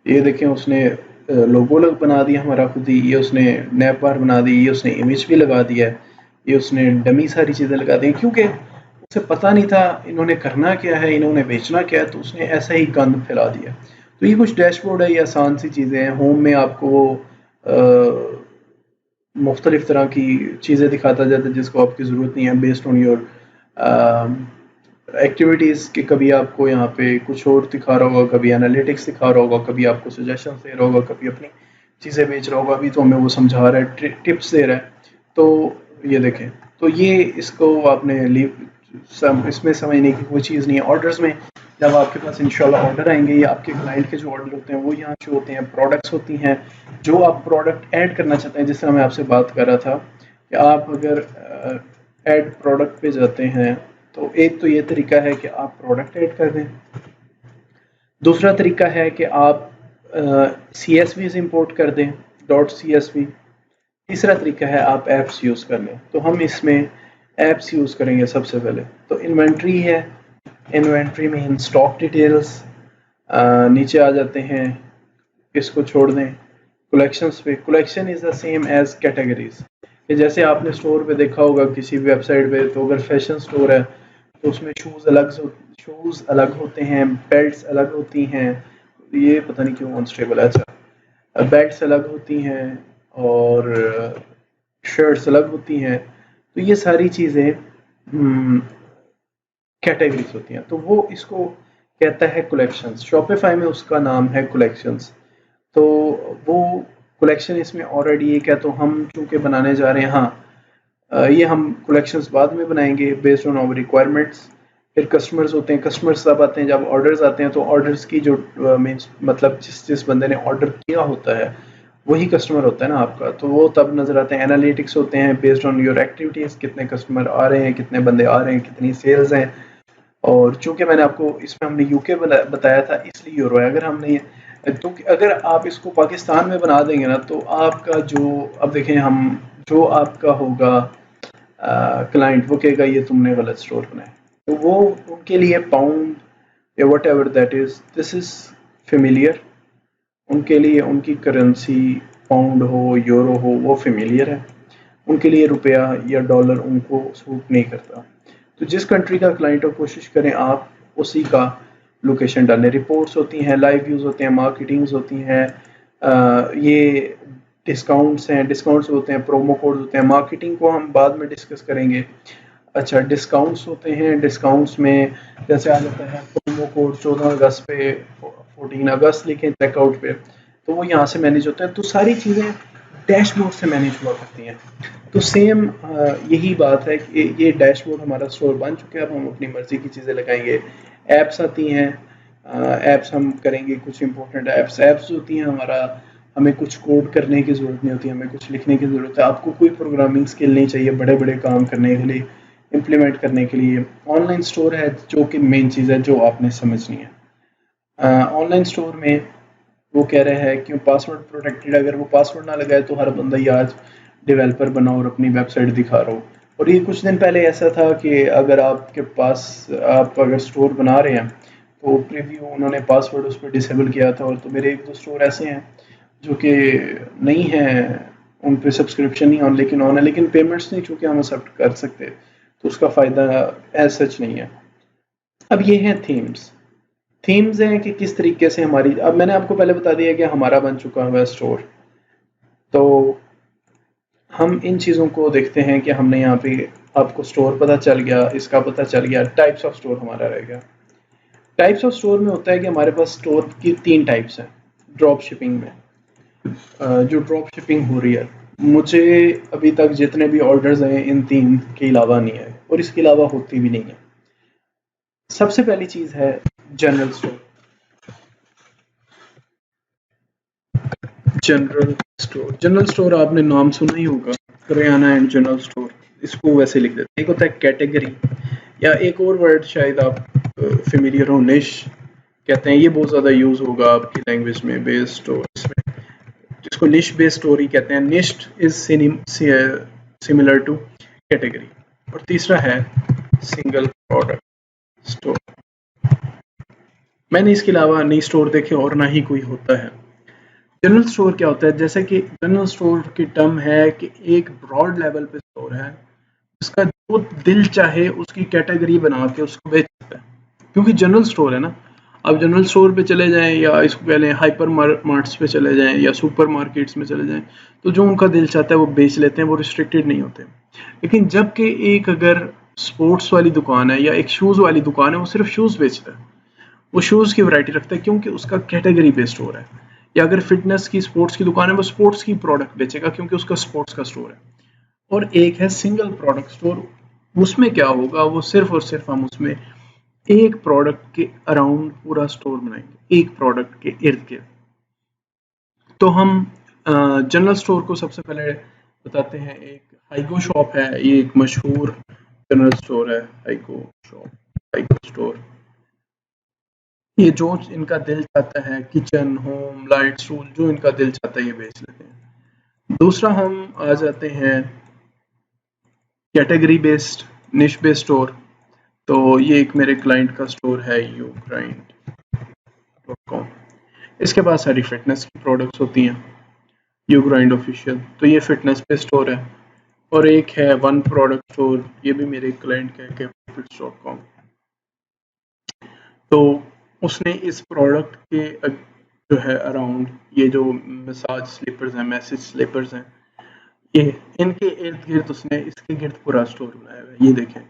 ये देखें उसने लोगो बना दिया हमारा खुद ही, ये उसने नैप बार बना दी, ये उसने इमेज भी लगा दिया है, ये उसने डमी सारी चीज़ें लगा दी, क्योंकि उसे पता नहीं था इन्होंने करना क्या है, इन्होंने बेचना क्या है, तो उसने ऐसा ही गंद फैला दिया। तो ये कुछ डैशबोर्ड है, ये आसान सी चीज़ें हैं। होम में आपको मुख्तलिफ तरह की चीज़ें दिखाता जाता है जिसको आपकी ज़रूरत नहीं है, बेस्ड ऑन योर एक्टिविटीज़ के। कभी आपको यहाँ पे कुछ और दिखा रहा होगा, कभी एनालिटिक्स दिखा रहा होगा, कभी आपको सजेशन दे रहा होगा, कभी अपनी चीज़ें बेच रहा होगा। अभी तो हमें वो समझा रहा है, टिप्स दे रहा है। तो ये देखें, तो ये इसको आपने इसमें समझने की कोई चीज़ नहीं है। ऑर्डर्स में जब आपके पास इंशाल्लाह ऑर्डर आएंगे, या आपके क्लाइंट के जो ऑर्डर होते हैं वो यहाँ शो होते हैं। प्रोडक्ट्स होती हैं जो आप प्रोडक्ट ऐड करना चाहते हैं, जिस तरह मैं आपसे बात कर रहा था कि आप अगर ऐड प्रोडक्ट पे जाते हैं तो एक तो ये तरीका है कि आप प्रोडक्ट ऐड कर दें। दूसरा तरीका है कि आप CSVs इंपोर्ट कर दें, .csv। तीसरा तरीका है आप ऐप्स यूज़ कर लें। तो हम इसमें ऐप्स यूज़ करेंगे सबसे पहले। तो इन्वेंट्री है, इन्वेंट्री में इन स्टॉक डिटेल्स, नीचे आ जाते हैं, इसको छोड़ दें कलेक्शंस पे। Collection is the same as categories, कि जैसे आपने स्टोर पे देखा होगा किसी वेबसाइट पे, तो अगर फैशन स्टोर है तो उसमें शूज़ अलग होते हैं, बेल्ट्स अलग होती हैं। ये पता नहीं क्यों अनस्टेबल है। अच्छा, बेल्ट्स अलग होती हैं और शर्ट्स अलग होती हैं। तो ये सारी चीज़ें कैटेगरीज होती हैं। तो वो इसको कहता है कलेक्शंस। शॉपिफाई में उसका नाम है कलेक्शंस। तो वो कलेक्शन इसमें ऑलरेडी एक है, तो हम चूँकि बनाने जा रहे हैं, हाँ ये हम कलेक्शंस बाद में बनाएंगे बेस्ड ऑन आवर रिक्वायरमेंट्स। फिर कस्टमर्स होते हैं, कस्टमर्स तब आते हैं जब ऑर्डर्स आते हैं। तो ऑर्डर्स की जो मीन्स मतलब जिस बंदे ने ऑर्डर किया होता है वही कस्टमर होता है ना आपका, तो वो तब नज़र आते हैं। एनालिटिक्स होते हैं बेस्ड ऑन योर एक्टिविटीज़, कितने कस्टमर आ रहे हैं, कितने बंदे आ रहे हैं, कितनी सेल्स हैं। और चूँकि मैंने आपको इसमें हमने UK बताया था, इसलिए यूरो है। अगर हमने तो अगर आप इसको पाकिस्तान में बना देंगे ना, तो आपका जो अब देखें हम जो आपका होगा क्लाइंट, वो कहेगा ये तुमने गलत स्टोर बनाया। तो वो उनके लिए पाउंड या what ever that is, this is familiar. उनके लिए उनकी करेंसी पाउंड हो, यूरो हो, वो फेमिलियर है। उनके लिए रुपया या डॉलर उनको सूट नहीं करता। तो जिस कंट्री का क्लाइंट हो, कोशिश करें आप उसी का लोकेशन डालें। रिपोर्ट्स होती हैं, लाइव व्यूज़ होते हैं, मार्केटिंग्स होती हैं, ये डिस्काउंट्स हैं, डिस्काउंट्स होते हैं, प्रोमो कोड्स होते हैं। मार्केटिंग को हम बाद में डिस्कस करेंगे। अच्छा, डिस्काउंट्स होते हैं, डिस्काउंट्स में जैसे आ जाता है प्रोमो कोड 14 अगस्त पे 14 अगस्त लिखें चेकआउट पे, तो वो यहाँ से मैनेज होता है। तो सारी चीज़ें डैशबोर्ड से मैनेज हुआ करती हैं। तो सेम यही बात है कि ये डैशबोर्ड हमारा स्टोर बन चुका है। अब हम अपनी मर्ज़ी की चीज़ें लगाएंगे। ऐप्स आती हैं, ऐप्स हम करेंगे कुछ इंपॉर्टेंट ऐप्स होती हैं। हमें कुछ कोड करने की ज़रूरत नहीं होती, हमें कुछ लिखने की ज़रूरत है। आपको कोई प्रोग्रामिंग स्किल नहीं चाहिए बड़े बड़े काम करने के लिए, इम्प्लीमेंट करने के लिए। ऑनलाइन स्टोर है जो कि मेन चीज़ है जो आपने समझनी है। ऑनलाइन स्टोर में वो कह रहे हैं कि पासवर्ड प्रोटेक्टेड, अगर वो पासवर्ड ना लगाए तो हर बंदा ही आज डेवलपर बना और अपनी वेबसाइट दिखा रहा हो। और ये कुछ दिन पहले ऐसा था कि अगर आपके पास आप अगर स्टोर बना रहे हैं तो प्रीव्यू उन्होंने पासवर्ड उस पर डिसेबल किया था। और तो मेरे 1-2 स्टोर ऐसे हैं जो कि नहीं हैं, उन पर सब्सक्रिप्शन नहीं ऑन लेकिन ऑन है, लेकिन पेमेंट्स नहीं चूँकि हम एक्सेप्ट कर सकते, तो उसका फ़ायदा एज सच नहीं है। अब ये हैं थीम्स हैं कि किस तरीके से हमारी, अब मैंने आपको पहले बता दिया कि हमारा बन चुका हुआ स्टोर। तो हम इन चीज़ों को देखते हैं कि हमने यहाँ पे आपको स्टोर पता चल गया, इसका पता चल गया, टाइप्स ऑफ स्टोर हमारा रह गया। टाइप्स ऑफ स्टोर में होता है कि हमारे पास स्टोर की 3 टाइप्स हैं ड्रॉप शिपिंग में। जो ड्रॉप शिपिंग हो रही है, मुझे अभी तक जितने भी ऑर्डर्स हैं इन 3 के अलावा नहीं है, और इसके अलावा होती भी नहीं है। सबसे पहली चीज़ है जनरल स्टोर। जनरल स्टोर आपने नाम सुना ही होगा, करियाना एंड जनरल स्टोर, इसको वैसे लिख देते हैं। एक होता है कैटेगरी, या एक और वर्ड शायद आप फेमिलियर हो, निश कहते हैं। ये बहुत ज़्यादा यूज़ होगा आपकी लैंग्वेज में, बेस्ड स्टोर, जिसको निश बेस्ड स्टोरी कहते हैं। निश्ड इज सिमिलर टू कैटेगरी। और तीसरा है सिंगल प्रोडक्ट स्टोर। मैंने इसके अलावा नहीं स्टोर देखे और ना ही कोई होता है। जनरल स्टोर क्या होता है, जैसे कि जनरल स्टोर की टर्म है कि एक ब्रॉड लेवल पे स्टोर है, जिसका जो दिल चाहे उसकी कैटेगरी बना के उसको बेच सकता है। क्योंकि जनरल स्टोर है ना, आप जनरल स्टोर पे चले जाएं, या इसको कह लें हाइपर मार्ट्स पे चले जाएं, या सुपर मार्केट्स में चले जाएं, तो जो उनका दिल चाहता है वो बेच लेते हैं, वो रिस्ट्रिक्टेड नहीं होते। लेकिन जबकि एक अगर स्पोर्ट्स वाली दुकान है या एक शूज़ वाली दुकान है, वो सिर्फ शूज़ बेचता है, वो शूज़ की वैरायटी रखता है, क्योंकि उसका कैटेगरी बेस्ड स्टोर है। या अगर फिटनेस की स्पोर्ट्स की दुकान है, वो स्पोर्ट्स की प्रोडक्ट बेचेगा, क्योंकि उसका स्पोर्ट्स का स्टोर है। और एक है सिंगल प्रोडक्ट स्टोर। उसमें क्या होगा, वो सिर्फ और सिर्फ हम उसमें एक प्रोडक्ट के अराउंड पूरा स्टोर बनाएंगे, एक प्रोडक्ट के इर्द गिर्द। तो हम जनरल स्टोर को सबसे पहले बताते हैं। एक हाइगो शॉप है, ये एक मशहूर जनरल स्टोर है, हाइगो शॉप, हाइगो स्टोर। ये जो इनका दिल चाहता है, किचन, होम, लाइट, स्टूल, जो इनका दिल चाहता है ये बेच लेते हैं। दूसरा हम आ जाते हैं कैटेगरी बेस्ड, निश बेस्ड स्टोर। तो ये एक मेरे क्लाइंट का स्टोर है, YouGrind.com। इसके पास सारी फिटनेस की प्रोडक्ट्स होती हैं, YouGrind ऑफिशियल, तो ये फिटनेस पे स्टोर है। और एक है वन प्रोडक्ट स्टोर, ये भी मेरे क्लाइंट का है, capfits.com। तो उसने इस प्रोडक्ट के जो है अराउंड, ये जो मसाज स्लीपर्स हैं, मैसेज स्लीपर्स हैं, ये इनके इर्द गिर्द उसने इसके गिर्द पूरा स्टोर बनाया हुआ है। ये देखें,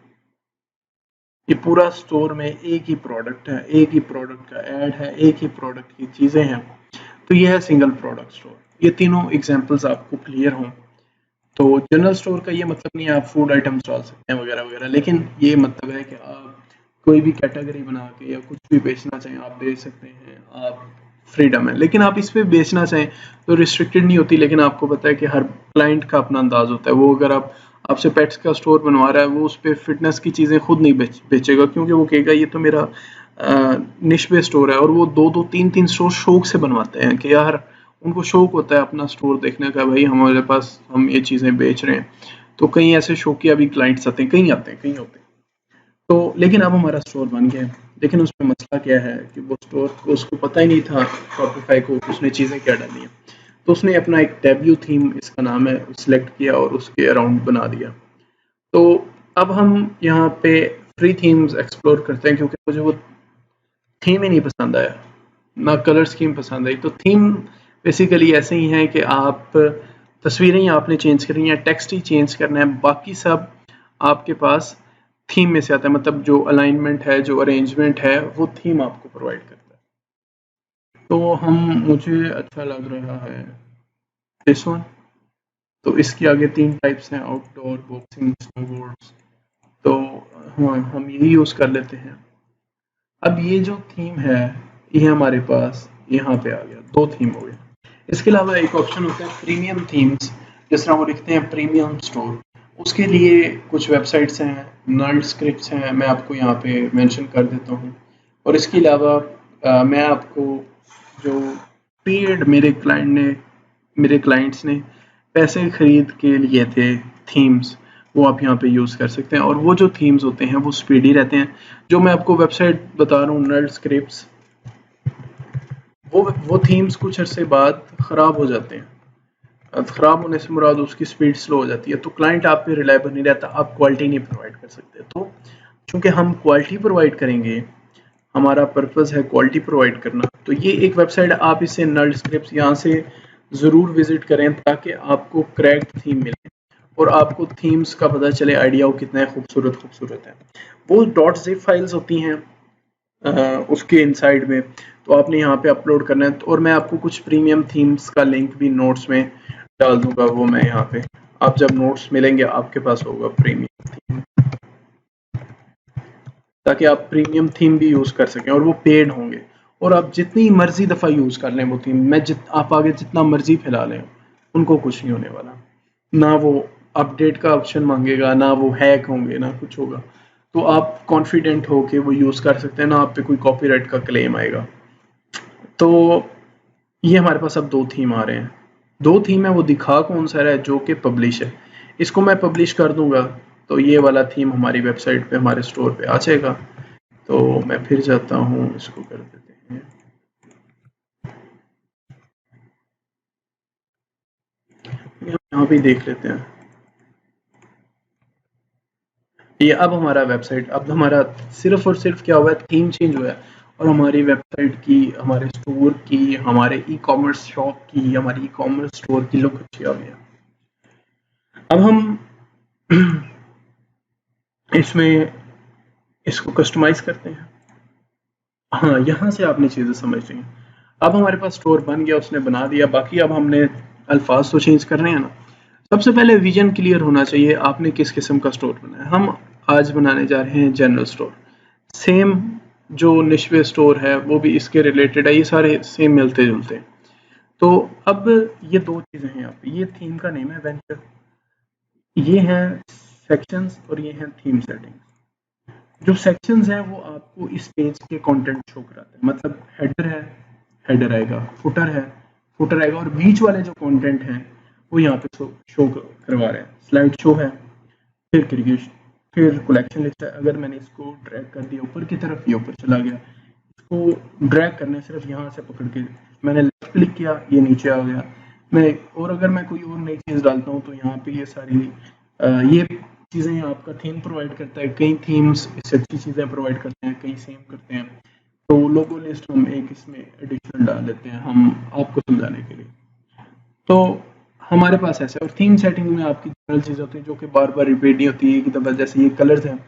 ये पूरा स्टोर में एक ही प्रोडक्ट है, एक ही प्रोडक्ट का ऐड है, एक ही प्रोडक्ट की चीज़ें हैं। तो ये है सिंगल प्रोडक्ट स्टोर। ये तीनों एग्जांपल्स आपको क्लियर हों। तो जनरल स्टोर का ये मतलब नहीं है आप फूड आइटम्स डाल सकते हैं वगैरह वगैरह, लेकिन ये मतलब है कि आप कोई भी कैटेगरी बना के या कुछ भी बेचना चाहें आप बेच सकते हैं, आप फ्रीडम है। लेकिन आप इस पे बेचना चाहें तो रिस्ट्रिक्टेड नहीं होती, लेकिन आपको पता है कि हर क्लाइंट का अपना अंदाज होता है। वो अगर आपसे पेट्स का स्टोर बनवा रहा है, वो उस पर फिटनेस की चीज़ें खुद नहीं बेचेगा, क्योंकि वो कहेगा ये तो मेरा निश पे स्टोर है। और वो 2-2, 3-3 स्टोर शौक से बनवाते हैं कि यार उनको शौक होता है अपना स्टोर देखने का, भाई हमारे पास हम ये चीज़ें बेच रहे हैं। तो कई ऐसे शौकिया भी क्लाइंट्स आते हैं, कहीं आते हैं, कहीं होते हैं। तो लेकिन अब हमारा स्टोर बन गया है, लेकिन उसमें मसला क्या है कि वो स्टोर को उसको पता ही नहीं था शॉपिफाई को उसने चीज़ें क्या डाली हैं। तो उसने अपना एक डेब्यू थीम, इसका नाम है, सिलेक्ट किया और उसके अराउंड बना दिया। तो अब हम यहाँ पे फ्री थीम्स एक्सप्लोर करते हैं, क्योंकि मुझे वो थीम ही नहीं पसंद आया, ना कलर स्कीम पसंद आई। तो थीम बेसिकली ऐसे ही है कि आप तस्वीरें ही आपने चेंज करनी है, टेक्स्ट ही चेंज करना है, बाकी सब आपके पास थीम में से आता है। मतलब जो अलाइनमेंट है, जो अरेंजमेंट है, वो थीम आपको प्रोवाइड करता है। तो मुझे अच्छा लग रहा है दिस वन। तो इसके आगे 3 टाइप्स हैं, आउटडोर, बॉक्सिंग, स्नोबोर्ड्स। तो हाँ, हम यही यूज़ कर लेते हैं। अब ये जो थीम है, ये हमारे पास यहाँ पे आ गया, 2 थीम हो गए। इसके अलावा एक ऑप्शन होता है प्रीमियम थीम्स, जिस तरह वो लिखते हैं प्रीमियम स्टोर। उसके लिए कुछ वेबसाइट्स हैं, नर्ड स्क्रिप्ट्स हैं, मैं आपको यहाँ पे मेंशन कर देता हूँ। और इसके अलावा मैं आपको जो पेड मेरे क्लाइंट्स ने पैसे खरीद के लिए थे थीम्स, वो आप यहाँ पे यूज़ कर सकते हैं। और वो जो थीम्स होते हैं वो स्पीडी रहते हैं। जो मैं आपको वेबसाइट बता रहा हूँ, नर्ड स्क्रिप्ट्स, वो थीम्स कुछ अरसे बाद ख़राब हो जाते हैं। ख़राब होने से मुराद उसकी स्पीड स्लो हो जाती है, तो क्लाइंट आप पे रिलायबल नहीं रहता, आप क्वालिटी नहीं प्रोवाइड कर सकते। तो चूँकि हम क्वालिटी प्रोवाइड करेंगे, हमारा पर्पज़ है क्वालिटी प्रोवाइड करना, तो ये एक वेबसाइट, आप इसे नर्ड स्क्रिप्ट्स, यहाँ से ज़रूर विजिट करें ताकि आपको क्रैक्ड थीम मिले और आपको थीम्स का पता चले, आइडिया हो कितना खूबसूरत खूबसूरत है। वो .zip फाइल्स होती हैं उसके इनसाइड में, तो आपने यहाँ पे अपलोड करना है। और मैं आपको कुछ प्रीमियम थीम्स का लिंक भी नोट्स में डाल दूंगा, वो मैं यहाँ पे, आप जब नोट्स मिलेंगे आपके पास होगा प्रीमियम थीम, ताकि आप प्रीमियम थीम भी यूज़ कर सकें और वो पेड होंगे और आप जितनी मर्जी दफ़ा यूज़ कर लें वो थीम, आप आगे जितना मर्जी फैला लें, उनको कुछ नहीं होने वाला। ना वो अपडेट का ऑप्शन मांगेगा, ना वो हैक होंगे, ना कुछ होगा। तो आप कॉन्फिडेंट हो कि वो यूज़ कर सकते हैं, ना आप पे कोई कॉपीराइट का क्लेम आएगा। तो ये हमारे पास अब 2 थीम आ रहे हैं। 2 थीम है, वो दिखा कौन सा रहा है, जो कि पब्लिश है। इसको मैं पब्लिश कर दूंगा तो ये वाला थीम हमारी वेबसाइट पे, हमारे स्टोर पे आ जाएगा। तो मैं फिर जाता हूँ, इसको कर देते हैं, यहाँ भी देख लेते हैं। ये अब हमारा वेबसाइट, अब हमारा सिर्फ और सिर्फ क्या हुआ है, थीम चेंज हुआ है और हमारी वेबसाइट की, हमारे स्टोर की, हमारे ई कॉमर्स शॉप की, हमारी ई कॉमर्स स्टोर की लुक अच्छी आ गई है। अब हम इसमें इसको कस्टमाइज करते हैं। हाँ, यहाँ से आपने चीज़ें समझ ली। अब हमारे पास स्टोर बन गया, उसने बना दिया, बाकी अब हमने अल्फाज तो चेंज करने हैं ना। सबसे पहले विजन क्लियर होना चाहिए, आपने किस किस्म का स्टोर बनाना है। हम आज बनाने जा रहे हैं जनरल स्टोर। सेम जो निश्वे स्टोर है वो भी इसके रिलेटेड है, ये सारे सेम मिलते जुलते हैं। तो अब ये 2 चीज़ें हैं यहाँ पे, ये थीम का नेम है वेंचर, ये हैं सेक्शंस और ये हैं थीम सेटिंग्स। जो सेक्शंस हैं वो आपको इस पेज के कंटेंट शो कराते हैं, मतलब हेडर है, हेडर आएगा, फुटर है, फुटर आएगा, और बीच वाले जो कंटेंट हैं वो यहाँ पे शो करवा रहे हैं। स्लाइड शो है, फिर क्रिएशन, फिर कलेक्शन लिस्ट है। अगर मैंने इसको ड्रैग कर दिया ऊपर की तरफ, ये ऊपर चला गया। इसको ड्रैग करने सिर्फ यहाँ से पकड़ के मैंने लेफ्ट क्लिक किया, ये नीचे आ गया। और अगर मैं कोई और नई चीज़ डालता हूँ तो यहाँ पे ये सारी ये चीज़ें आपका थीम प्रोवाइड करता है। कई थीम्स इससे अच्छी चीज़ें प्रोवाइड करते हैं, कई सेम करते हैं। तो लोगो लिस्ट हम एक इसमें एडिशनल डाल लेते हैं, हम आपको समझाने के लिए। तो हमारे पास ऐसा, और थीम सेटिंग में आपकी जनरल चीज़ होती है जो कि बार बार रिपीट नहीं होती है कि दफ़ा। जैसे ये कलर्स हैं,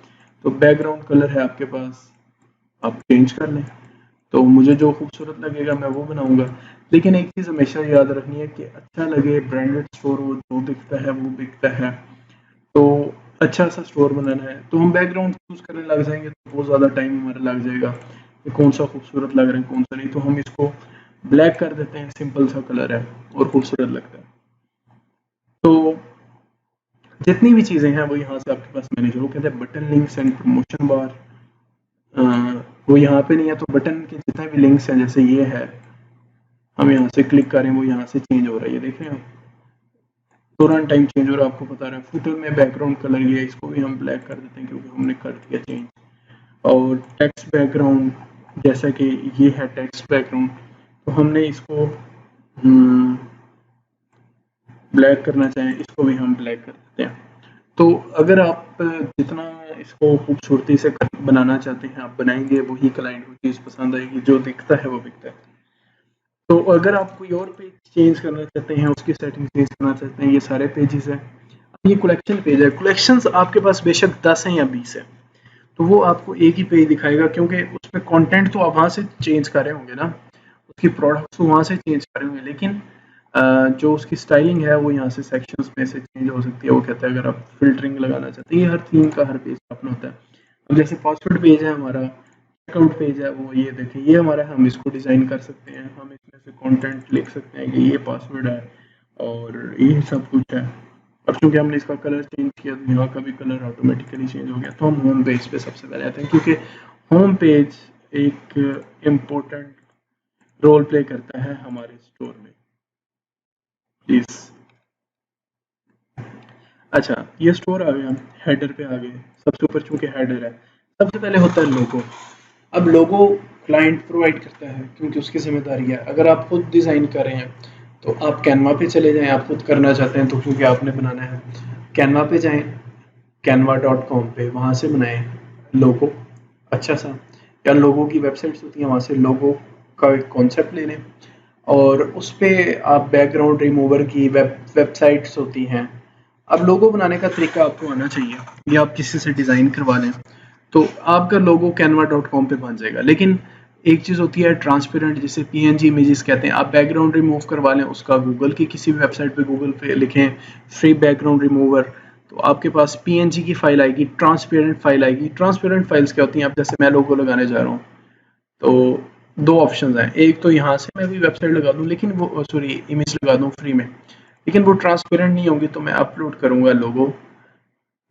तो बैकग्राउंड कलर है आपके पास, आप चेंज कर लें, तो मुझे जो खूबसूरत लगेगा मैं वो बनाऊंगा। लेकिन एक चीज़ हमेशा याद रखनी है कि अच्छा लगे, ब्रांडेड स्टोर हो, जो दिखता है वो बिकता है। तो अच्छा सा स्टोर बनाना है तो हम बैकग्राउंड चूज करने लग जाएंगे तो बहुत ज़्यादा टाइम हमारा लग जाएगा कि कौन सा खूबसूरत लग रहा है कौन सा नहीं। तो हम इसको ब्लैक कर देते हैं, सिंपल सा कलर है और खूबसूरत लगता है। तो जितनी भी चीज़ें हैं वो यहाँ से आपके पास मैनेज हो। कहते हैं बटन लिंक्स एंड प्रमोशन बार, वो यहाँ पे नहीं है, तो बटन के जितने भी लिंक्स हैं, जैसे ये है, हम यहाँ से क्लिक करें वो यहाँ से चेंज हो रहा है, ये देख रहे हैं आप, तुरंत टाइम चेंज हो रहा है, आपको बता रहा है। फुटर में बैकग्राउंड कलर ये है, इसको भी हम ब्लैक कर देते हैं क्योंकि हमने कर दिया चेंज। और टेक्स्ट बैकग्राउंड, जैसा कि ये है टेक्स्ट बैकग्राउंड, तो हमने इसको ब्लैक करना चाहें, इसको भी हम ब्लैक कर देते हैं। तो अगर आप जितना इसको खूबसूरती से बनाना चाहते हैं आप बनाएंगे, वही क्लाइंट को चीज़ पसंद आएगी, जो दिखता है वो बिकता है। तो अगर आप कोई और पेज चेंज करना चाहते हैं, उसकी सेटिंग चेंज करना चाहते हैं, ये सारे पेजेस हैं। ये कलेक्शन पेज है, कलेक्शंस आपके पास बेशक 10 हैं या 20 है, तो वो आपको एक ही पेज दिखाएगा क्योंकि उसमें कंटेंट तो आप वहाँ से चेंज कर रहे होंगे ना, उसकी प्रोडक्ट्स तो वहाँ से चेंज कर रहे होंगे, लेकिन जो उसकी स्टाइलिंग है वो यहाँ से सेक्शंस में से चेंज हो सकती है। वो कहता है अगर आप फिल्टरिंग लगाना चाहते हैं, ये हर थीम का हर पेज का अपना होता है। अब जैसे पासवर्ड पेज है हमारा, चेकआउट पेज है, वो ये देखें, ये हमारा, हम इसको डिज़ाइन कर सकते हैं, हम इसमें से कंटेंट लिख सकते हैं कि ये पासवर्ड है और ये सब कुछ है। अब चूंकि हमने इसका कलर चेंज किया तो यहाँ का भी कलर ऑटोमेटिकली चेंज हो गया। तो हम होम पेज पे सबसे पहले आते हैं क्योंकि होम पेज एक इम्पोर्टेंट रोल प्ले करता है हमारे स्टोर में। प्लीज, अच्छा ये स्टोर आ गया, हेडर पे आ गए। सबसे ऊपर चूंकि हेडर है, सबसे पहले होता है लोगो। अब लोगो क्लाइंट प्रोवाइड करता है क्योंकि उसकी जिम्मेदारी है। अगर आप खुद डिज़ाइन कर रहे हैं तो आप कैनवा पे चले जाएं, आप खुद करना चाहते हैं तो क्योंकि आपने बनाना है, कैनवा पे जाएं, canva.com पे, वहाँ से बनाएं लोगो अच्छा सा, या लोगो की वेबसाइट्स होती हैं, वहाँ से लोगो का एक कॉन्सेप्ट ले लें और उस पर आप बैकग्राउंड रिमूवर की वेबसाइट्स होती हैं। अब लोगो बनाने का तरीका आपको आना चाहिए या आप किसी से डिज़ाइन करवा लें तो आपका लोगो canva.com पे बन जाएगा। लेकिन एक चीज़ होती है ट्रांसपेरेंट, जिसे PNG इमेजेस कहते हैं। आप बैकग्राउंड रिमूव करवा लें उसका, गूगल की किसी भी वेबसाइट पे गूगल पे लिखें फ्री बैकग्राउंड रिमूवर, तो आपके पास PNG की फाइल आएगी, ट्रांसपेरेंट फाइल आएगी। ट्रांसपेरेंट फाइल्स क्या होती हैं? अब जैसे मैं लोगो लगाने जा रहा हूँ तो दो ऑप्शंस हैं, एक तो यहाँ से मैं भी वेबसाइट लगा दूँ लेकिन वो सॉरी इमेज लगा दूँ फ्री में, लेकिन वो ट्रांसपेरेंट नहीं होंगी, तो मैं अपलोड करूँगा लोगो।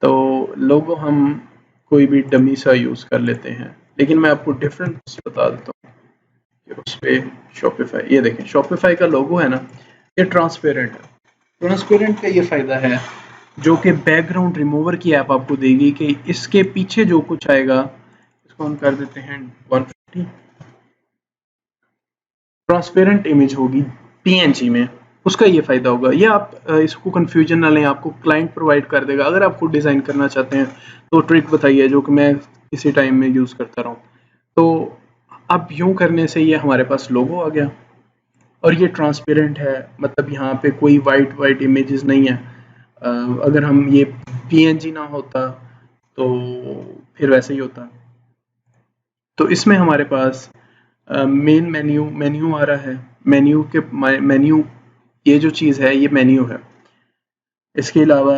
तो लोगो हम कोई भी डमी सा यूज़ कर लेते हैं, लेकिन मैं आपको डिफरेंस बता देता हूँ कि उस पर शॉपिफाई, ये देखें शॉपिफाई का लोगो है ना, ये ट्रांसपेरेंट है। ट्रांसपेरेंट का ये फ़ायदा है जो कि बैकग्राउंड रिमूवर की ऐप आपको देगी कि इसके पीछे जो कुछ आएगा, इसको हम कर देते हैं 150, ट्रांसपेरेंट इमेज होगी PNG में, उसका ये फ़ायदा होगा। ये आप इसको कंफ्यूजन ना लें, आपको क्लाइंट प्रोवाइड कर देगा। अगर आप खुद डिज़ाइन करना चाहते हैं तो ट्रिक बताइए जो कि मैं किसी टाइम में यूज़ करता रहूँ। तो अब यूँ करने से ये हमारे पास लोगो आ गया और ये ट्रांसपेरेंट है, मतलब यहाँ पे कोई वाइट इमेजेस नहीं है। अगर हम ये PNG ना होता तो फिर वैसे ही होता। तो इसमें हमारे पास मेन मेन्यू आ रहा है। मेन्यू ये जो चीज़ है ये मेन्यू है। इसके अलावा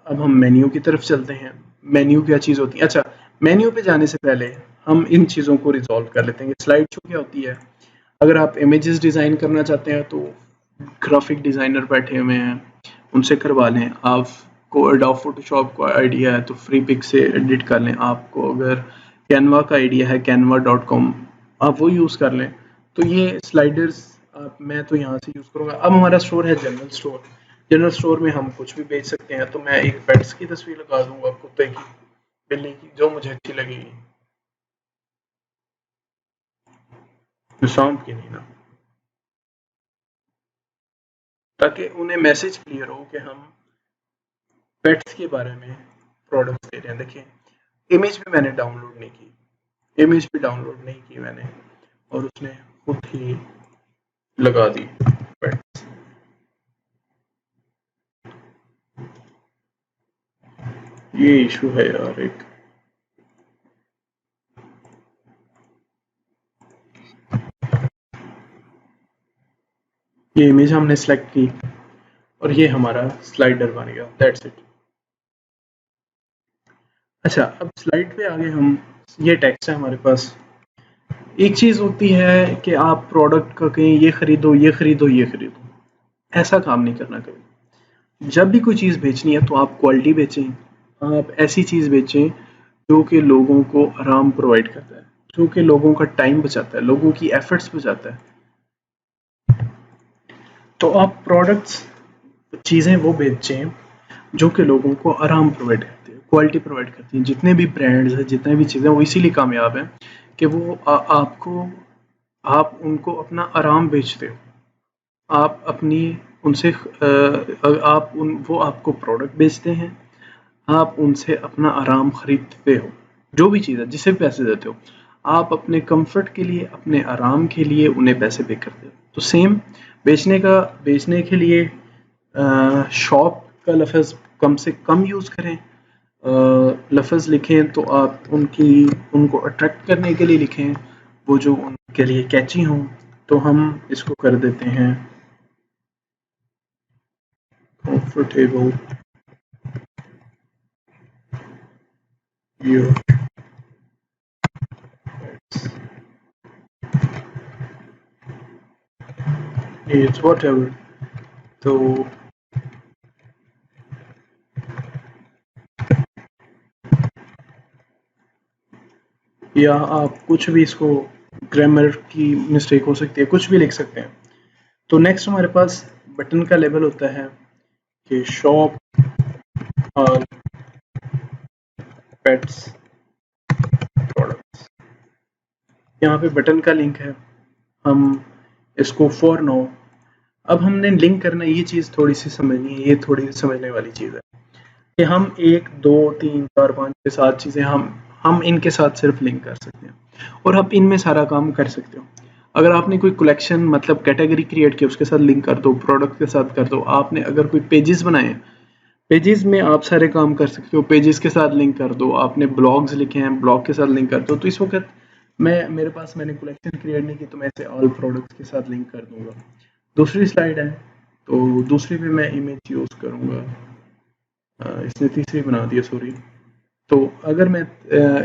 अब हम मेन्यू की तरफ चलते हैं। मेन्यू क्या चीज़ होती है? अच्छा, मेन्यू पे जाने से पहले हम इन चीज़ों को रिजॉल्व कर लेते हैं। स्लाइड शो क्या होती है? अगर आप इमेजेस डिज़ाइन करना चाहते हैं तो ग्राफिक डिज़ाइनर बैठे हुए हैं, उनसे करवा लें। आपको एडोब फोटोशॉप का आइडिया है तो फ्री पिक से एडिट कर लें। आपको अगर कैनवा का आइडिया है canva.com, आप वो यूज़ कर लें। तो ये स्लाइडर्स मैं तो यहाँ से यूज़ करूँगा। अब हमारा स्टोर है जनरल स्टोर। जनरल स्टोर में हम कुछ भी बेच सकते हैं। तो मैं एक पेट्स की तस्वीर लगा दूंगा, कुत्ते की, बिल्ली की, जो मुझे अच्छी लगेगी, सांप की नहीं ना, ताकि उन्हें मैसेज क्लियर हो कि हम पेट्स के बारे में प्रोडक्ट्स दे रहे हैं। देखिए इमेज भी मैंने डाउनलोड नहीं की, इमेज भी डाउनलोड नहीं की मैंने, और उसने खुद ही लगा दी पेट्स। ये इशू है यार एक। ये इमेज हमने सेलेक्ट की और ये हमारा स्लाइडर बन गया, दैट्स इट। अच्छा, अब स्लाइड पे आगे हम, ये टेक्स्ट है हमारे पास। एक चीज़ होती है कि आप प्रोडक्ट का कहीं ये खरीदो, ये खरीदो, ये खरीदो, ऐसा काम नहीं करना कभी। जब भी कोई चीज़ बेचनी है तो आप क्वालिटी बेचें, आप ऐसी चीज़ बेचें जो कि लोगों को आराम प्रोवाइड करता है, जो कि लोगों का टाइम बचाता है, लोगों की एफर्ट्स बचाता है। तो आप प्रोडक्ट्स, चीज़ें वो बेचें जो कि लोगों को आराम प्रोवाइड करती है, क्वालिटी प्रोवाइड करती है। जितने भी ब्रांड्स हैं, जितने भी चीज़ें, वो इसीलिए कामयाब हैं कि वो आपको, आप उनको अपना आराम बेचते हो। आप अपनी उनसे आप उन वो आपको प्रोडक्ट बेचते हैं, आप उनसे अपना आराम खरीदते हो। जो भी चीज़ है, जिसे भी पैसे देते हो, आप अपने कंफर्ट के लिए, अपने आराम के लिए उन्हें पैसे पे करते हो। तो सेम बेचने के लिए शॉप का लफ्ज़ कम से कम यूज़ करें। लफ्ज़ लिखें तो आप उनको अट्रैक्ट करने के लिए लिखें, वो जो उनके लिए कैची हों। तो हम इसको कर देते हैं कंफर्टेबल योर नीड्स व्हाटएवर। तो या आप कुछ भी, इसको ग्रामर की मिस्टेक हो सकती है, कुछ भी लिख सकते हैं। तो नेक्स्ट हमारे पास बटन का लेवल होता है कि शॉप ऑल पेट्स प्रोडक्ट्स। यहाँ पे बटन का लिंक है, हम इसको फॉर नो, अब हमने लिंक करना है। ये चीज़ थोड़ी सी समझनी है, ये थोड़ी सी समझने वाली चीज़ है कि हम 1 2 3 4 5 6 7 चीज़ें हम इनके साथ सिर्फ लिंक कर सकते हैं और आप इनमें सारा काम कर सकते हो। अगर आपने कोई कलेक्शन मतलब कैटेगरी क्रिएट की उसके साथ लिंक कर दो, प्रोडक्ट के साथ कर दो। आपने अगर कोई पेजेस बनाए, पेजेस में आप सारे काम कर सकते हो, पेजेस के साथ लिंक कर दो। आपने ब्लॉग्स लिखे हैं, ब्लॉग के साथ लिंक कर दो। तो इस वक्त मैंने कलेक्शन क्रिएट नहीं की, तो मैं इसे ऑल प्रोडक्ट्स के साथ लिंक कर दूंगा। दूसरी स्लाइड है, तो दूसरी पे मैं इमेज यूज करूंगा। इसने तीसरी बना दिया, सॉरी। तो अगर मैं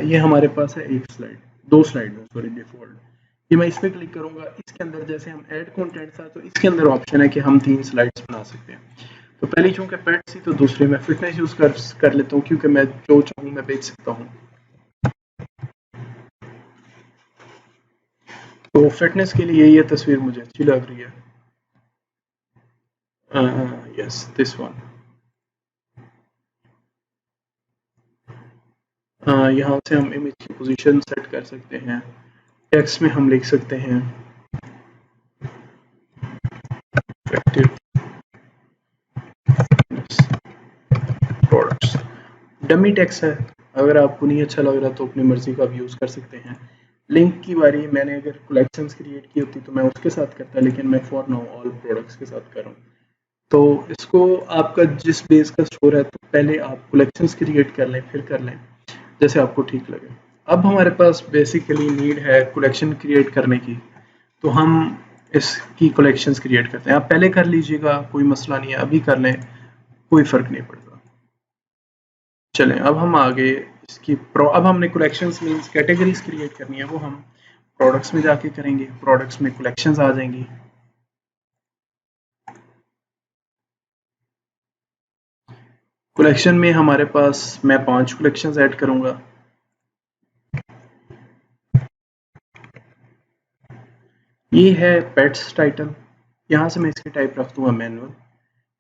ये हमारे पास है एक स्लाइड, दो स्लाइड है सॉरी, डिफॉल्ट। ये मैं इस पर क्लिक करूंगा, इसके अंदर जैसे हम ऐड कंटेंट था, तो इसके अंदर ऑप्शन है कि हम 3 स्लाइड्स बना सकते हैं। तो पहली चूंकि पेट थी, तो दूसरे में फिटनेस यूज कर लेता हूँ, क्योंकि मैं जो चाहूँ मैं बेच सकता हूँ। तो फिटनेस के लिए ये तस्वीर मुझे अच्छी लग रही है। Yes, this one. यहाँ से हम इमेज की पोजीशन सेट कर सकते हैं। टेक्स्ट में हम लिख सकते हैं effective प्रोडक्ट्स। डमी टेक्स्ट है, अगर आपको नहीं अच्छा लग रहा तो अपनी मर्जी का भी यूज़ कर सकते हैं। लिंक की बारी, मैंने अगर कलेक्शंस क्रिएट की होती तो मैं उसके साथ करता, लेकिन मैं फॉर नाउ ऑल प्रोडक्ट्स के साथ कर रहा हूँ। तो इसको आपका जिस बेस का स्टोर है, तो पहले आप कलेक्शंस क्रिएट कर लें, फिर कर लें जैसे आपको ठीक लगे। अब हमारे पास बेसिकली नीड है कलेक्शन क्रिएट करने की, तो हम इसकी कलेक्शंस क्रिएट करते हैं। आप पहले कर लीजिएगा, कोई मसला नहीं है, अभी कर लें, कोई फ़र्क नहीं पड़ता। चलें, अब हम आगे अब हमने कलेक्शंस मींस कैटेगरीज क्रिएट करनी है, वो हम प्रोडक्ट्स में जाके करेंगे। प्रोडक्ट्स में कलेक्शंस आ जाएंगी। कलेक्शन में हमारे पास मैं 5 कलेक्शंस ऐड करूंगा। ये है पेट्स टाइटल, यहाँ से मैं इसकी टाइप रख दूंगा मैनुअल।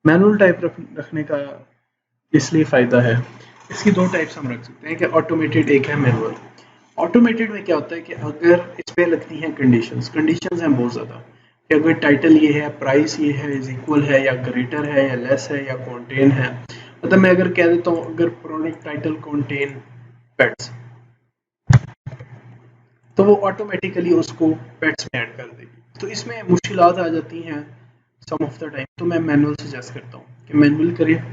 मैनुअल टाइप रखने का इसलिए फ़ायदा है, इसकी 2 टाइप्स हम रख सकते हैं कि ऑटोमेटेड, एक है मैनुअल। ऑटोमेटेड में क्या होता है कि अगर इस पे लगती हैं कंडीशंस हैं बहुत ज़्यादा, कि अगर टाइटल ये है, प्राइस ये है, इज इक्वल है या ग्रेटर है या लेस है या कॉन्टेन है। मतलब मैं अगर कह देता हूँ अगर प्रोडक्ट टाइटल कॉन्टेन पेट्स, तो वो ऑटोमेटिकली उसको पेट्स में ऐड कर देगी। तो इसमें मुश्किलात आ जाती हैं सम ऑफ द टाइम, तो मैं मैनुअल सजेस्ट करता हूँ कि मैनुअल करिए।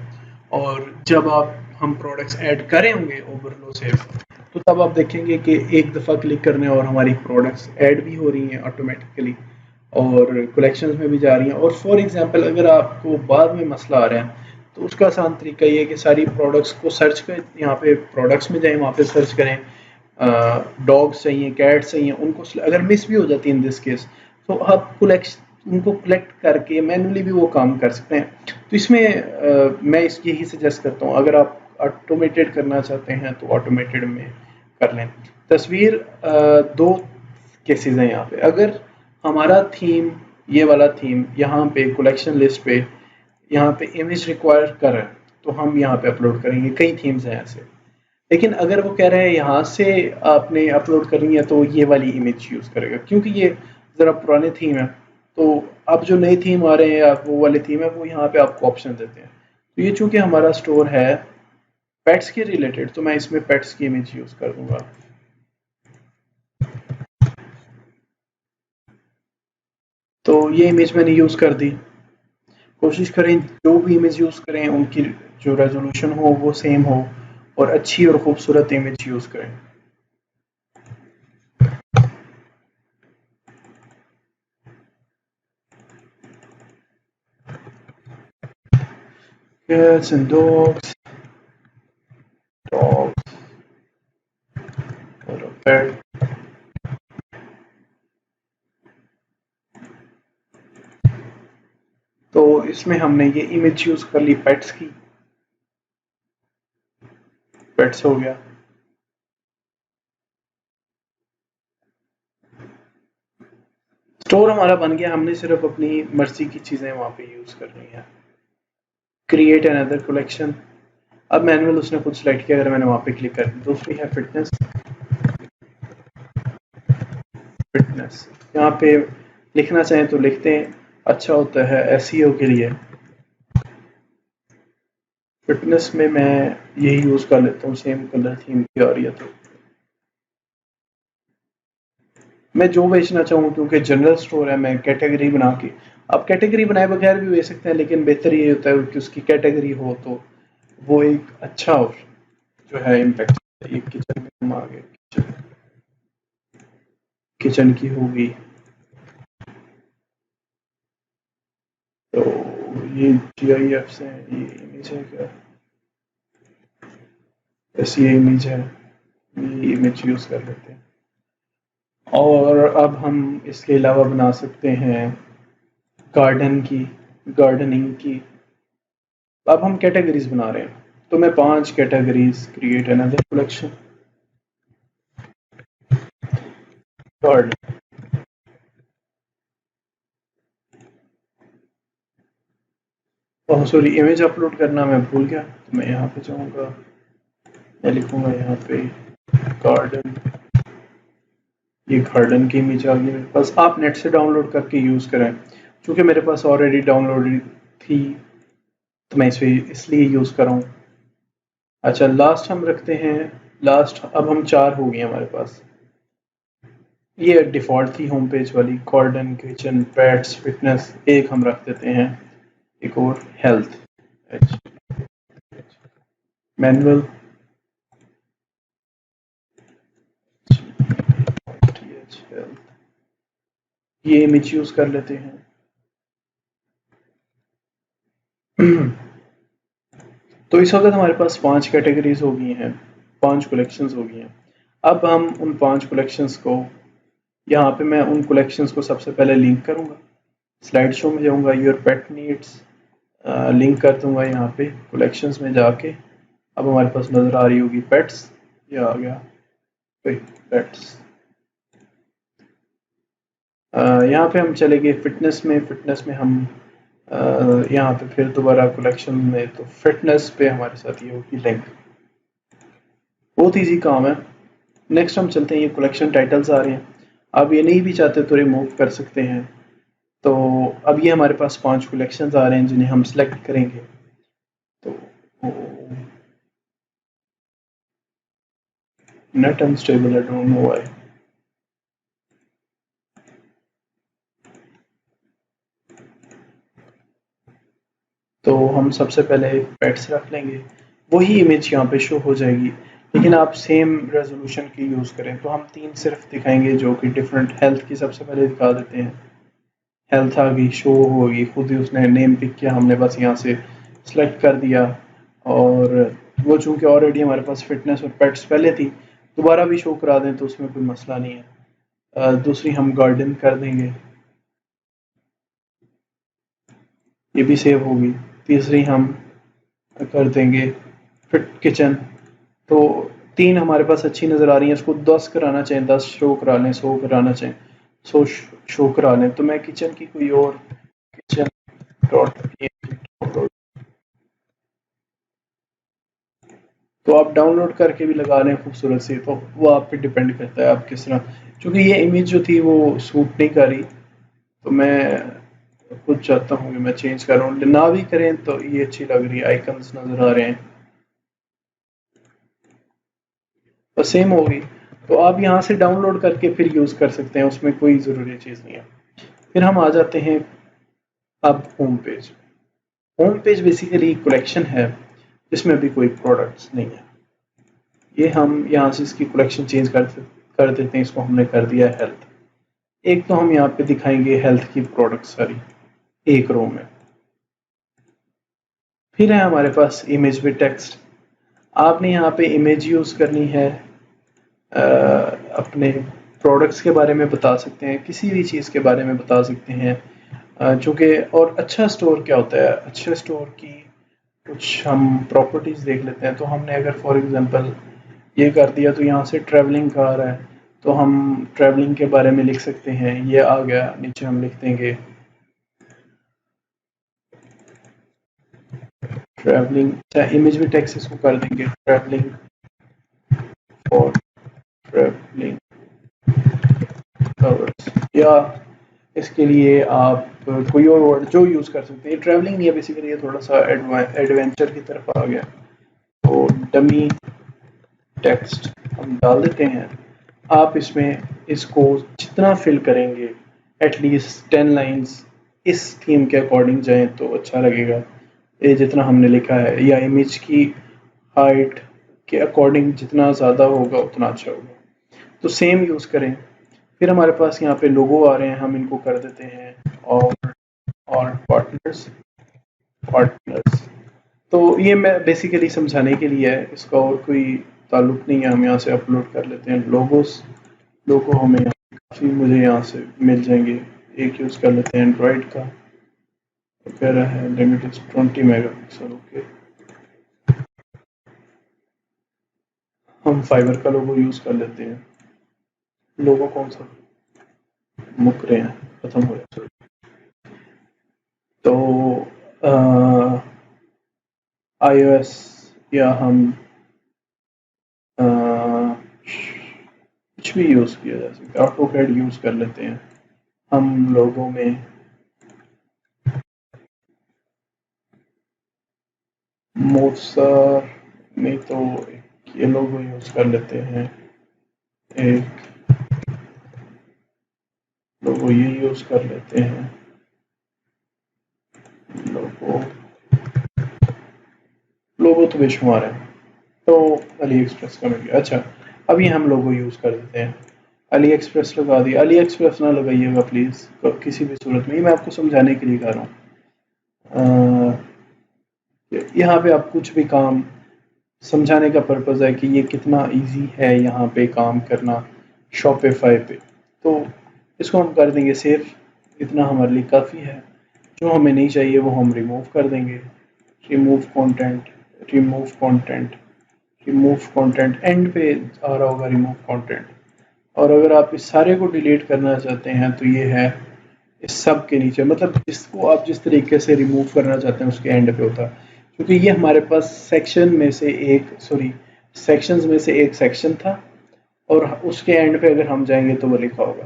और जब आप हम प्रोडक्ट्स ऐड करे होंगे ओवरफ्लो से, तो तब आप देखेंगे कि एक दफ़ा क्लिक करने और हमारी प्रोडक्ट्स ऐड भी हो रही हैं ऑटोमेटिकली, और कलेक्शंस में भी जा रही हैं। और फॉर एग्जांपल अगर आपको बाद में मसला आ रहा है, तो उसका आसान तरीका ये है कि सारी प्रोडक्ट्स को सर्च करें, यहाँ पे प्रोडक्ट्स में जाएं, वहाँ पे सर्च करें डॉग्स चाहिए, कैट्स चाहिए, उनको अगर मिस भी हो जाती है इन दिस केस, तो आप उनको कलेक्ट करके मैनुअली भी वो काम कर सकते हैं। तो इसमें मैं यही सजेस्ट करता हूँ, अगर आप ऑटोमेटेड करना चाहते हैं तो ऑटोमेटेड में कर लें। तस्वीर दो केसेस हैं यहाँ पे। अगर हमारा थीम, ये वाला थीम यहाँ पे कलेक्शन लिस्ट पे यहाँ पे इमेज रिक्वायर कर रहा है, तो हम यहाँ पे अपलोड करेंगे। कई थीम्स हैं ऐसे। लेकिन अगर वो कह रहे हैं यहाँ से आपने अपलोड करनी है, तो ये वाली इमेज यूज़ करेगा, क्योंकि ये ज़रा पुराने थीम है। तो अब जो नई थीम आ रहे हैं या वो वाले थीम है, वो यहाँ पे आपको ऑप्शन देते हैं। तो ये चूंकि हमारा स्टोर है पेट्स के रिलेटेड, तो मैं इसमें पेट्स की इमेज यूज़ कर दूंगा। तो ये इमेज मैंने यूज़ कर दी। कोशिश करें जो भी इमेज यूज़ करें उनकी जो रेजोल्यूशन हो वो सेम हो, और अच्छी और खूबसूरत इमेज यूज़ करें। Cats and dogs, dogs और pet। तो इसमें हमने ये इमेज यूज़ कर ली पेट्स की, पेट्स हो गया। स्टोर हमारा बन गया, हमने सिर्फ अपनी मर्जी की चीज़ें वहाँ पे यूज़ करनी है। Create another collection. अब मैनुअल उसने खुद सेलेक्ट किया, अगर मैंने वहाँ पे क्लिक कर दी। दूसरी है फिटनेस। फिटनेस यहाँ पे लिखना चाहें तो लिखते हैं, अच्छा होता है एसईओ के लिए। फिटनेस में मैं यही यूज़ कर लेता हूँ, सेम कलर थीम की आ रही है तो। मैं जो बेचना चाहूँ, क्योंकि जनरल स्टोर है, मैं कैटेगरी बना के, आप कैटेगरी बनाए बगैर भी बेच सकते हैं, लेकिन बेहतर ये होता है कि उसकी कैटेगरी हो तो वो एक अच्छा और जो है इम्पैक्ट। एक किचन में हम आ गए, किचन की होगी, तो ये GIFs हैं, ये इमेज है क्या, बस ये इमेज है, ये इमेज यूज़ कर लेते हैं। और अब हम इसके अलावा बना सकते हैं गार्डन की, गार्डनिंग की। अब हम कैटेगरीज बना रहे हैं, तो मैं 5 categories create another collection garden. Oh sorry, image upload करना मैं भूल गया, तो मैं यहाँ पे जाऊँगा, मैं लिखूँगा यहाँ पे गार्डन। ये गार्डन की इमेज आ गई मेरे पास, आप नेट से डाउनलोड करके यूज़ करें, क्योंकि मेरे पास ऑलरेडी डाउनलोड थी तो मैं इसे इसलिए यूज़ कर रहा हूँ। अच्छा, लास्ट हम रखते हैं, लास्ट अब हम 4 हो गए हमारे पास। ये डिफ़ॉल्ट थी होम पेज वाली, गार्डन, किचन, पेट्स, फिटनेस, एक हम रख देते हैं, एक और हेल्थ, मैनुअल, ये इमेज यूज़ कर लेते हैं। तो इस वक्त हमारे पास 5 कैटेगरीज हो गई हैं, 5 कलेक्शंस हो गई हैं। अब हम उन 5 कलेक्शंस को, यहाँ पे मैं उन कलेक्शंस को सबसे पहले लिंक करूँगा, स्लाइड शो में जाऊँगा, योर पेट नीड्स, लिंक कर दूँगा यहाँ पे कलेक्शंस में जाके। अब हमारे पास नज़र आ रही होगी पेट्स, ये आ गया पेट्स। यहाँ पे हम चले गए फिटनेस में, फिटनेस में हम यहाँ पे फिर दोबारा कलेक्शन में, तो फिटनेस पे हमारे साथ ये होगी लिंक। बहुत इजी काम है। नेक्स्ट हम चलते हैं, ये कलेक्शन टाइटल्स आ रहे हैं, आप ये नहीं भी चाहते तो रिमूव कर सकते हैं। तो अब ये हमारे पास 5 कलेक्शंस आ रहे हैं जिन्हें हम सेलेक्ट करेंगे। तो net unstable, I don't know why. तो हम सबसे पहले पेट्स रख लेंगे, वही इमेज यहाँ पे शो हो जाएगी, लेकिन आप सेम रेजोल्यूशन की यूज़ करें। तो हम 3 सिर्फ दिखाएंगे जो कि डिफरेंट, हेल्थ की सबसे पहले दिखा देते हैं, हेल्थ आ गई, शो होगी, खुद ही उसने नेम पिक किया, हमने बस यहाँ से सेलेक्ट कर दिया। और वो चूँकि ऑलरेडी हमारे पास फिटनेस और पेट्स पहले थी, दोबारा भी शो करा दें तो उसमें कोई मसला नहीं है। दूसरी हम गार्डन कर देंगे, ये भी सेव होगी। तीसरी हम कर देंगे फिट किचन। तो 3 हमारे पास अच्छी नज़र आ रही हैं, इसको 10 कराना चाहें 10 शो करा लें, 100 कराना चाहें 100 शो करा लें। तो मैं किचन की कोई और, किचन डॉट डाउनलोड, तो आप डाउनलोड करके भी लगा लें खूबसूरत सी, तो वो आप पे डिपेंड करता है आप किस तरह, क्योंकि ये इमेज जो थी वो सूट नहीं कर रही, तो मैं खुद चाहता हूँ कि मैं चेंज कर रहा हूँ, ना भी करें तो ये अच्छी लग रही है, आइकन्स नज़र आ रहे हैं, तो सेम होगी। तो आप यहाँ से डाउनलोड करके फिर यूज़ कर सकते हैं, उसमें कोई ज़रूरी चीज़ नहीं है। फिर हम आ जाते हैं अब home page. Home page basically collection है जिसमें अभी कोई प्रोडक्ट्स नहीं है। ये हम यहाँ से इसकी कलेक्शन चेंज कर देते हैं, इसको हमने कर दिया है हेल्थ। एक तो हम यहाँ पे दिखाएंगे हेल्थ की प्रोडक्ट सारी एक रो में। फिर है हमारे पास इमेज विद टेक्स्ट। आपने यहाँ पे इमेज यूज़ करनी है, अपने प्रोडक्ट्स के बारे में बता सकते हैं, किसी भी चीज़ के बारे में बता सकते हैं, चूँकि और अच्छा स्टोर क्या होता है, अच्छे स्टोर की कुछ हम प्रॉपर्टीज़ देख लेते हैं। तो हमने अगर फॉर एग्जांपल ये कर दिया, तो यहाँ से ट्रैवलिंग का आ रहा है, तो हम ट्रैवलिंग के बारे में लिख सकते हैं, ये आ गया, नीचे हम लिख देंगे ट्रैवलिंग, चाहे इमेज भी टेक्स्ट इसको कर देंगे ट्रैवलिंग फॉर ट्रैवलिंग कवर्स, या इसके लिए आप कोई और वर्ड जो यूज़ कर सकते हैं। ट्रैवलिंग नहीं है बेसिकली, ये थोड़ा सा एडवेंचर की तरफ आ गया, तो डमी टेक्स्ट हम डाल देते हैं। आप इसमें इसको जितना फिल करेंगे एटलीस्ट 10 लाइंस इस थीम के अकॉर्डिंग जाएं तो अच्छा लगेगा। ये जितना हमने लिखा है, या इमेज की हाइट के अकॉर्डिंग जितना ज़्यादा होगा उतना अच्छा होगा। तो सेम यूज़ करें। फिर हमारे पास यहाँ पे लोगो आ रहे हैं, हम इनको कर देते हैं और पार्टनर्स। तो ये मैं बेसिकली समझाने के लिए है, इसका और कोई ताल्लुक नहीं है। हम यहाँ से अपलोड कर लेते हैं लोगोस। लोगो हमें काफ़ी मुझे यहाँ से मिल जाएंगे। एक यूज़ कर लेते हैं एंड्रॉयड का, कह रहा है लिमिट इज 20 मेगापिक्सल। ओके, हम फाइबर का लोगो यूज़ कर लेते हैं। लोगो कौन सा मुक रहे हैं, खत्म हो रहे हैं। तो iOS या हम कुछ भी यूज़ किया जा सकता है। ऑटोकैड यूज़ कर लेते हैं हम लोगों में। मोसर में तो ये लोगो यूज़ कर लेते हैं। एक लोगो ये यूज़ कर लेते हैं। लोगो तो बेशुमार है, तो अली एक्सप्रेस का मिल गया। अच्छा, अभी हम लोगो यूज़ कर देते हैं। अली एक्सप्रेस लगा दिया। अली एक्सप्रेस ना लगाइएगा प्लीज़ किसी भी सूरत में, ये मैं आपको समझाने के लिए कह रहा हूँ। यहाँ पे आप कुछ भी काम समझाने का पर्पज़ है कि ये कितना इजी है यहाँ पे काम करना शॉपिफाई पे। तो इसको हम कर देंगे सेव, इतना हमारे लिए काफ़ी है। जो हमें नहीं चाहिए वो हम रिमूव कर देंगे। Remove content, remove content, remove content, and पे आ रहा होगा रिमूव कंटेंट। और अगर आप इस सारे को डिलीट करना चाहते हैं तो ये है इस सब के नीचे, मतलब जिसको आप जिस तरीके से रिमूव करना चाहते हैं उसके एंड पे होता है। क्योंकि ये हमारे पास सेक्शन में से एक सेक्शंस में से एक सेक्शन था और उसके एंड पे अगर हम जाएंगे तो वो लिखा होगा।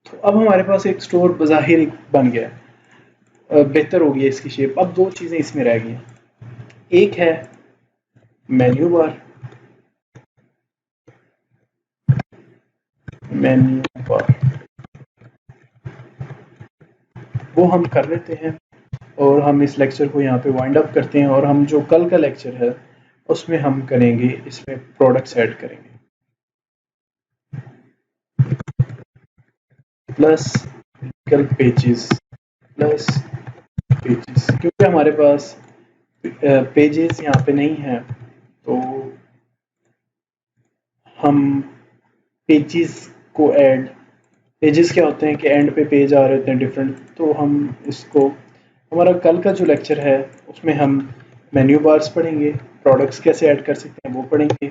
तो अब हमारे पास एक स्टोर बज़ाहिर बन गया है, बेहतर हो गई है इसकी शेप। अब दो चीज़ें इसमें रह गई हैं। एक है मेन्यू बार, मेन्यू बार वो हम कर लेते हैं और हम इस लेक्चर को यहाँ पे वाइंड अप करते हैं। और हम जो कल का लेक्चर है उसमें हम करेंगे, इसमें प्रोडक्ट्स ऐड करेंगे प्लस पेजेस, प्लस पेजेस, क्योंकि हमारे पास पेजेस यहाँ पे नहीं है तो हम पेजेस को ऐड, पेजेस क्या होते हैं कि एंड पे पेज आ रहे होते हैं डिफरेंट। तो हम इसको, हमारा कल का जो लेक्चर है उसमें हम मेन्यू बार्स पढ़ेंगे, प्रोडक्ट्स कैसे ऐड कर सकते हैं वो पढ़ेंगे,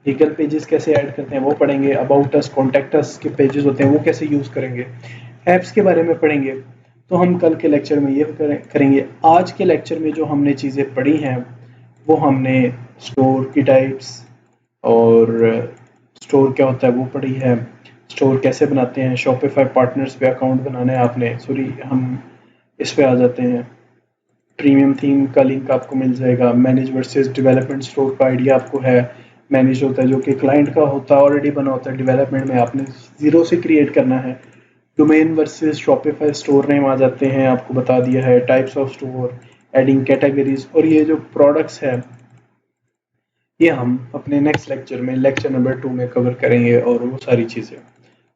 लीगल पेजेस कैसे ऐड करते हैं वो पढ़ेंगे, अबाउट अस, कॉन्टैक्ट अस के पेजेस होते हैं वो कैसे यूज़ करेंगे, ऐप्स के बारे में पढ़ेंगे। तो हम कल के लेक्चर में ये करेंगे। आज के लेक्चर में जो हमने चीज़ें पढ़ी हैं वो हमने स्टोर की टाइप्स और स्टोर क्या होता है वो पढ़ी है, स्टोर कैसे बनाते हैं, शॉपिफाई पार्टनर्स पे अकाउंट बनाना है आपने। सॉरी, हम इस पे आ जाते हैं। प्रीमियम थीम का लिंक आपको मिल जाएगा। मैनेज वर्सेस डेवलपमेंट, स्टोर का आइडिया आपको है। मैनेज होता है जो कि क्लाइंट का होता है, ऑलरेडी बना होता है। डेवलपमेंट में आपने ज़ीरो से क्रिएट करना है। Domain versus Shopify store name आ जाते हैं, आपको बता दिया है। Types of store, adding categories, और ये जो प्रोडक्ट्स है ये हम अपने नेक्स्ट लेक्चर में, लेक्चर नंबर 2 में कवर करेंगे और वो सारी चीज़ें।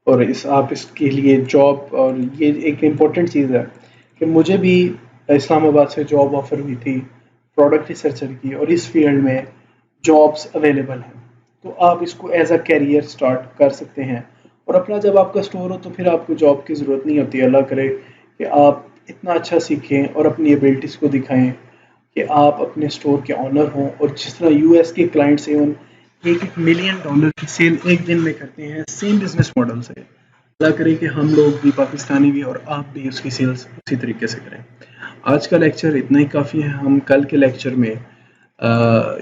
और आप इसके लिए जॉब, और ये एक इम्पोर्टेंट चीज़ है कि मुझे भी इस्लामाबाद से जॉब ऑफर हुई थी प्रोडक्ट रिसर्चर की, और इस फील्ड में जॉब्स अवेलेबल हैं। तो आप इसको एज अ कैरियर स्टार्ट कर सकते हैं। और अपना जब आपका स्टोर हो तो फिर आपको जॉब की ज़रूरत नहीं होती। अल्लाह करे कि आप इतना अच्छा सीखें और अपनी एबिलिटीज़ को दिखाएं कि आप अपने स्टोर के ऑनर हों। और जिस तरह यूएस के क्लाइंट्स एवं $1 मिलियन की सेल एक दिन में करते हैं, सेम बिजनेस मॉडल से अल्लाह करे कि हम लोग भी, पाकिस्तानी भी, और आप भी उसकी सेल्स उसी तरीके से करें। आज का लेक्चर इतना ही काफ़ी है। हम कल के लेक्चर में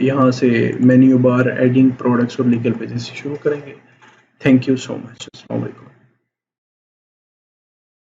यहाँ से मेन्यू बार, एडिंग प्रोडक्ट्स और लीगल पेजेस शुरू करेंगे। Thank you so much. अस्सलाम वालेकुम।